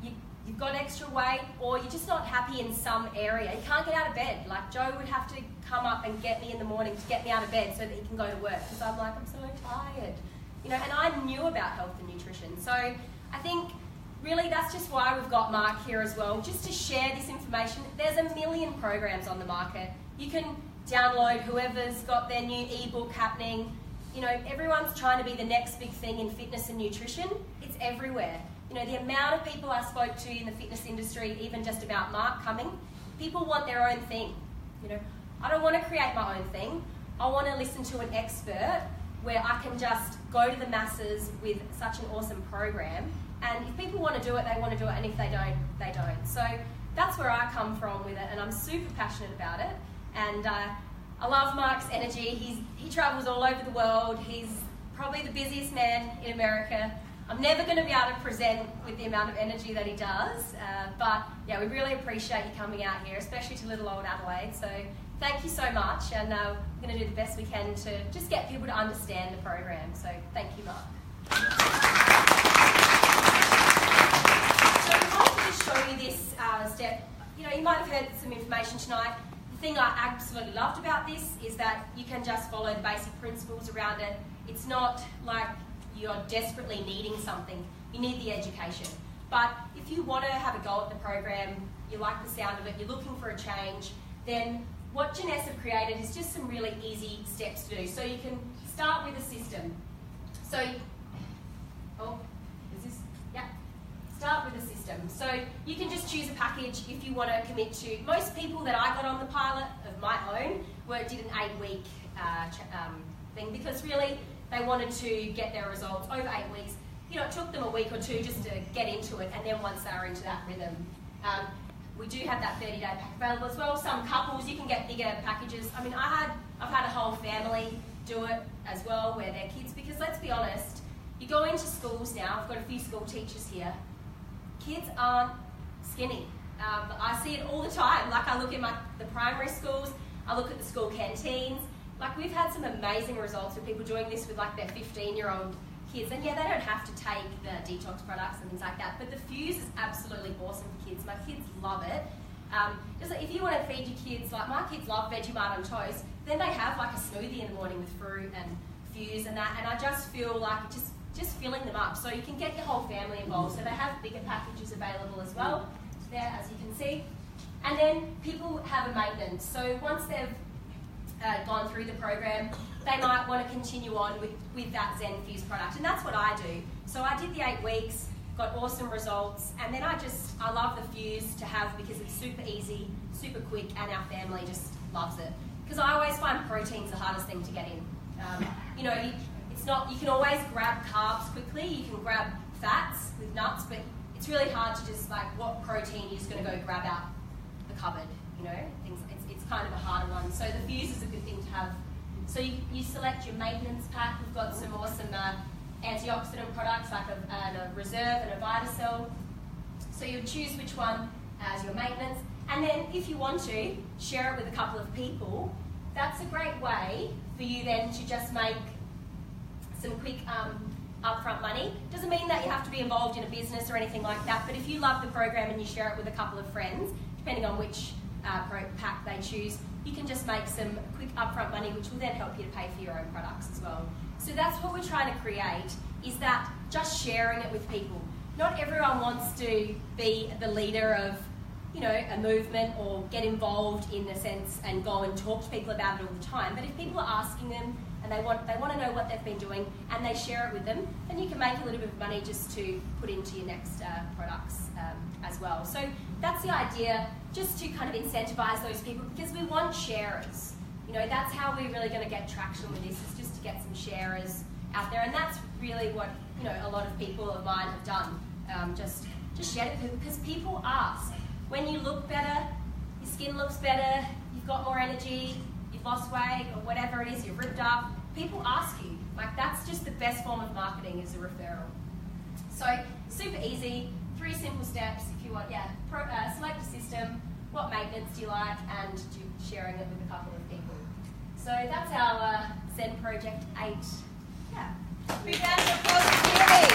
you've got extra weight, or you're just not happy in some area. You can't get out of bed. Like Joe would have to come up and get me in the morning to get me out of bed so that he can go to work because I'm like, I'm so tired. And I knew about health and nutrition. So I think really that's just why we've got Mark here as well, just to share this information. There's a million programs on the market. You can download whoever's got their new ebook happening. Everyone's trying to be the next big thing in fitness and nutrition. It's everywhere. The amount of people I spoke to in the fitness industry, even just about Mark coming, people want their own thing. I don't want to create my own thing. I want to listen to an expert where I can just go to the masses with such an awesome program. And if people want to do it, they want to do it. And if they don't, they don't. So that's where I come from with it. And I'm super passionate about it. And I love Mark's energy. He travels all over the world. He's probably the busiest man in America. I'm never going to be able to present with the amount of energy that he does, but yeah, we really appreciate you coming out here, especially to little old Adelaide. So thank you so much, and we're going to do the best we can to just get people to understand the program. So thank you, Mark. So I wanted to show you this step. You know, you might have heard some information tonight. The thing I absolutely loved about this is that you can just follow the basic principles around it. It's not like you're desperately needing something. You need the education. But if you want to have a go at the program, you like the sound of it, you're looking for a change, then what Janessa have created is just some really easy steps to do. So you can start with a system. So, start with a system. So you can just choose a package if you want to commit to. Most people that I got on the pilot of my own did an 8-week thing, because really they wanted to get their results over 8 weeks. You know, it took them a week or two just to get into it, and then once they were into that rhythm. We do have that 30-day pack available as well. Some couples, you can get bigger packages. I mean, I've had a whole family do it as well, where their kids, because let's be honest, you go into schools now, I've got a few school teachers here, kids aren't skinny. I see it all the time. Like, I look at the primary schools, I look at the school canteens. Like, we've had some amazing results with people doing this with like their 15-year-old kids. And yeah, they don't have to take the detox products and things like that, but the Fuse is absolutely awesome for kids. My kids love it. Just like if you want to feed your kids, like my kids love Vegemite on toast, then they have like a smoothie in the morning with fruit and Fuse and that, and I just feel like just filling them up. So you can get your whole family involved. So they have bigger packages available as well, there as you can see. And then people have a maintenance. So once they've gone through the program, they might want to continue on with that Zen Fuse product, and that's what I do. So I did the 8 weeks, got awesome results, and then I love the Fuse to have because it's super easy, super quick, and our family just loves it. Because I always find protein's the hardest thing to get in. You know, you can always grab carbs quickly, you can grab fats with nuts, but it's really hard to just like, what protein you're just going to go grab out the cupboard, you know, things. It's kind of a harder one. So the Fuse is a good thing to have. So you select your maintenance pack. We've got some awesome antioxidant products like a Reserve and a Vitacell. So you choose which one as your maintenance. And then if you want to, share it with a couple of people. That's a great way for you then to just make some quick upfront money. Doesn't mean that you have to be involved in a business or anything like that, but if you love the program and you share it with a couple of friends, depending on which pack they choose, you can just make some quick upfront money, which will then help you to pay for your own products as well. So that's what we're trying to create, is that just sharing it with people. Not everyone wants to be the leader of, you know, a movement or get involved in a sense and go and talk to people about it all the time. But if people are asking them and they want to know what they've been doing and they share it with them, then you can make a little bit of money just to put into your next products as well. So that's the idea, just to kind of incentivize those people, because we want sharers. You know, that's how we're really going to get traction with this, is just to get some sharers out there, and that's really what, you know, a lot of people of mine have done. Just share it with people, because people ask. When you look better, your skin looks better, you've got more energy, you've lost weight, or whatever it is, you're ripped up, people ask you. Like, that's just the best form of marketing, is a referral. So, super easy, 3 simple steps if you want, select a system, what maintenance do you like, and sharing it with a couple of people. So that's our Zen Project 8. Yeah. Big round of applause for Keely.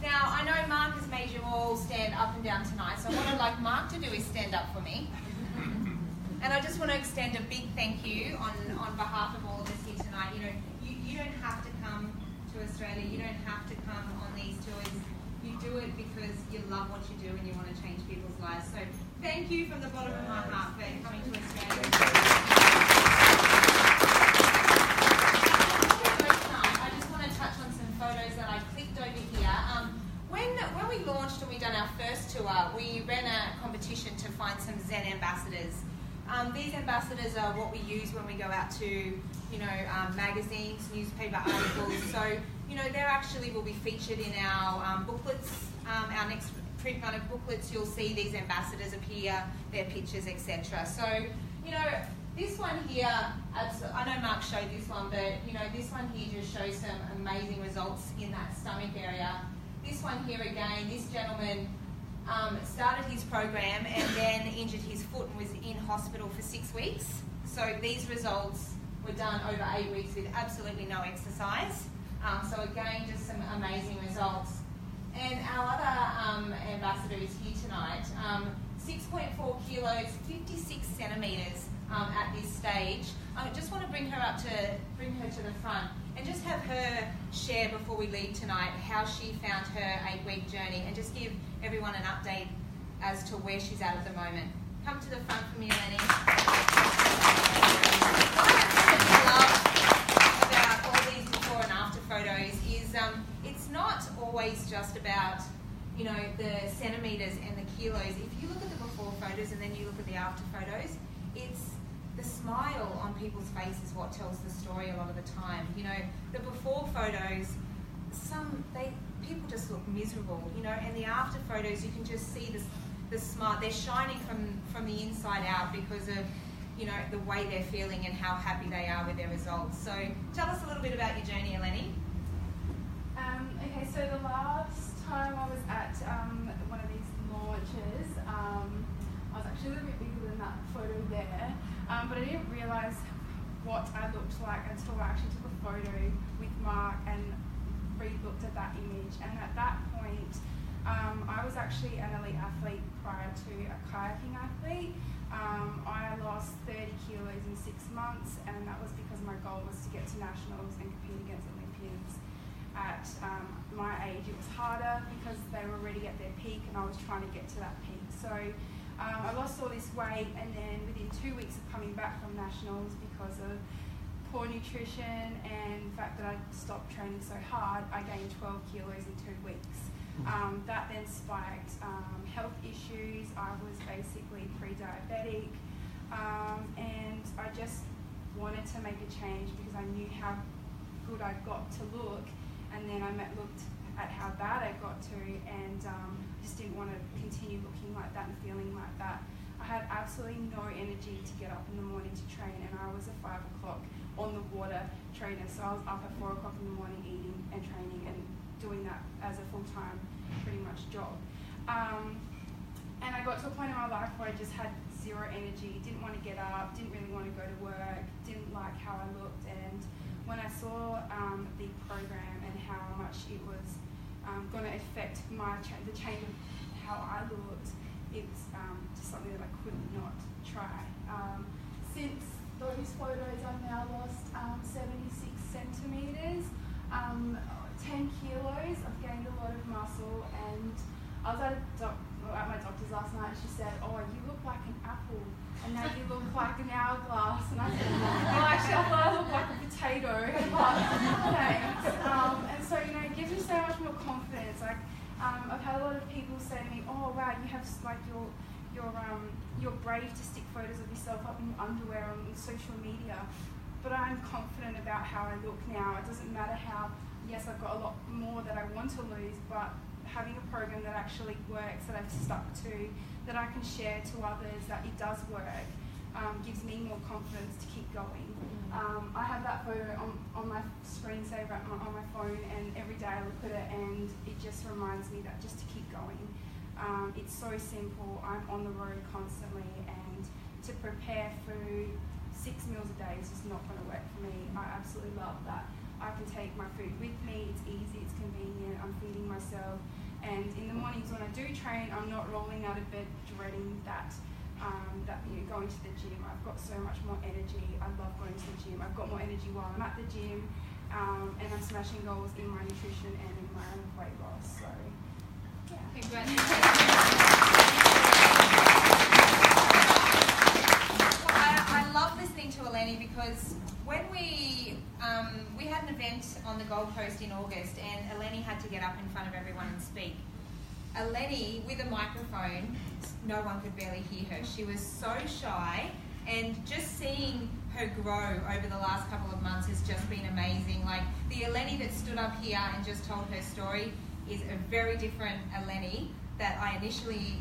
Now, I know Mark has made you all stand up and down tonight, so what I'd like Mark to do is stand up for me. And I just want to extend a big thank you on behalf of all of us here tonight. You know, you don't have to come to Australia, you don't have to come on these tours. You do it because you love what you do and you want to change people's lives. So thank you from the bottom of my heart for coming to Australia. I just want to touch on some photos that I clicked over here. When we launched and we done our first tour, we ran a competition to find some Zen ambassadors. These ambassadors are what we use when we go out to, you know, magazines, newspaper articles. So, you know, they actually will be featured in our booklets, our next print run of booklets, you'll see these ambassadors appear, their pictures, etc. So, you know, this one here, I know Mark showed this one, but you know, this one here just shows some amazing results in that stomach area. This one here again, this gentleman started his program and then injured his foot and was in hospital for 6 weeks. So these results were done over 8 weeks with absolutely no exercise. So again, just some amazing results. And our other ambassador is here tonight. 6.4 kilos, 56 centimetres at this stage. I just want to bring her to the front and just have her share before we leave tonight how she found her 8-week journey and just give everyone an update as to where she's at the moment. Come to the front for me, Eleni. What I absolutely love about all these before and after photos is it's not always just about, you know, the centimetres and the kilos. If you look at the before photos and then you look at the after photos, it's the smile on people's faces what tells the story a lot of the time. You know, the before photos, people just look miserable, you know, and the after photos you can just see the smile. They're shining from the inside out because of, you know, the way they're feeling and how happy they are with their results. So tell us a little bit about your journey, Eleni. Okay, so the last time I was at one of these launches, I was actually a little bit bigger than that photo there, but I didn't realise what I looked like until I actually took a photo with Mark and re-looked at that image. And at that point, I was actually an elite athlete prior to a kayaking athlete. I lost 30 kilos in 6 months, and that was because my goal was to get to nationals and compete against Olympians. At my age, it was harder because they were already at their peak and I was trying to get to that peak. So I lost all this weight, and then within 2 weeks of coming back from nationals, because of poor nutrition and the fact that I stopped training so hard, I gained 12 kilos in 2 weeks. That then spiked health issues. I was basically pre-diabetic, and I just wanted to make a change because I knew how good I got to look. And then I looked at how bad I got to, and just didn't want to continue looking like that and feeling like that. I had absolutely no energy to get up in the morning to train, and I was a 5 o'clock on the water trainer, so I was up at 4 o'clock in the morning eating and training and doing that as a full-time, pretty much job. And I got to a point in my life where I just had zero energy, didn't want to get up, didn't really want to go to work, didn't like how I looked, and when I saw the program and how much it was going to affect the change of how I looked, it's just something that I could not try. Since those photos, I've now lost 76 centimetres, 10 kilos, I've gained a lot of muscle, and I was at my doctor's last night and she said, "Oh, you look like an apple, and now you look like an hourglass." And I said, "Oh, actually, I thought I looked like a potato." Thanks. And so, you know, it gives me so much more confidence. Like, I've had a lot of people say to me, "Oh, wow, you have like you're brave to stick photos of yourself up in your underwear on social media." But I'm confident about how I look now. It doesn't matter how. Yes, I've got a lot more that I want to lose, but having a program that actually works, that I've stuck to, that I can share to others, that it does work, gives me more confidence to keep going. I have that photo on my screensaver on my phone, and every day I look at it and it just reminds me that just to keep going. It's so simple. I'm on the road constantly, and to prepare food 6 meals a day is just not going to work for me. I absolutely love that I can take my food with me. It's easy, it's convenient, I'm feeding myself. And in the mornings when I do train, I'm not rolling out of bed dreading that, going to the gym. I've got so much more energy. I love going to the gym. I've got more energy while I'm at the gym, and I'm smashing goals in my nutrition and in my own weight loss. So, yeah. I love listening to Eleni because when we had an event on the Gold Coast in August, and Eleni had to get up in front of everyone and speak. Eleni, with a microphone, no one could barely hear her. She was so shy, and just seeing her grow over the last couple of months has just been amazing. Like, the Eleni that stood up here and just told her story is a very different Eleni that I initially,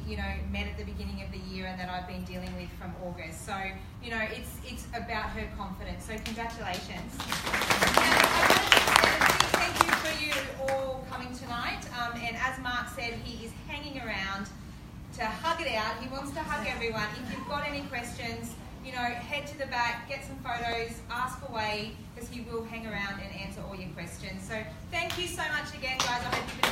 met at the beginning of the year and that I've been dealing with from August. So, it's about her confidence. So congratulations. And I want to extend a big thank you for you all coming tonight. And as Mark said, he is hanging around to hug it out. He wants to hug everyone. If you've got any questions, head to the back, get some photos, ask away, because he will hang around and answer all your questions. So thank you so much again, guys. I hope you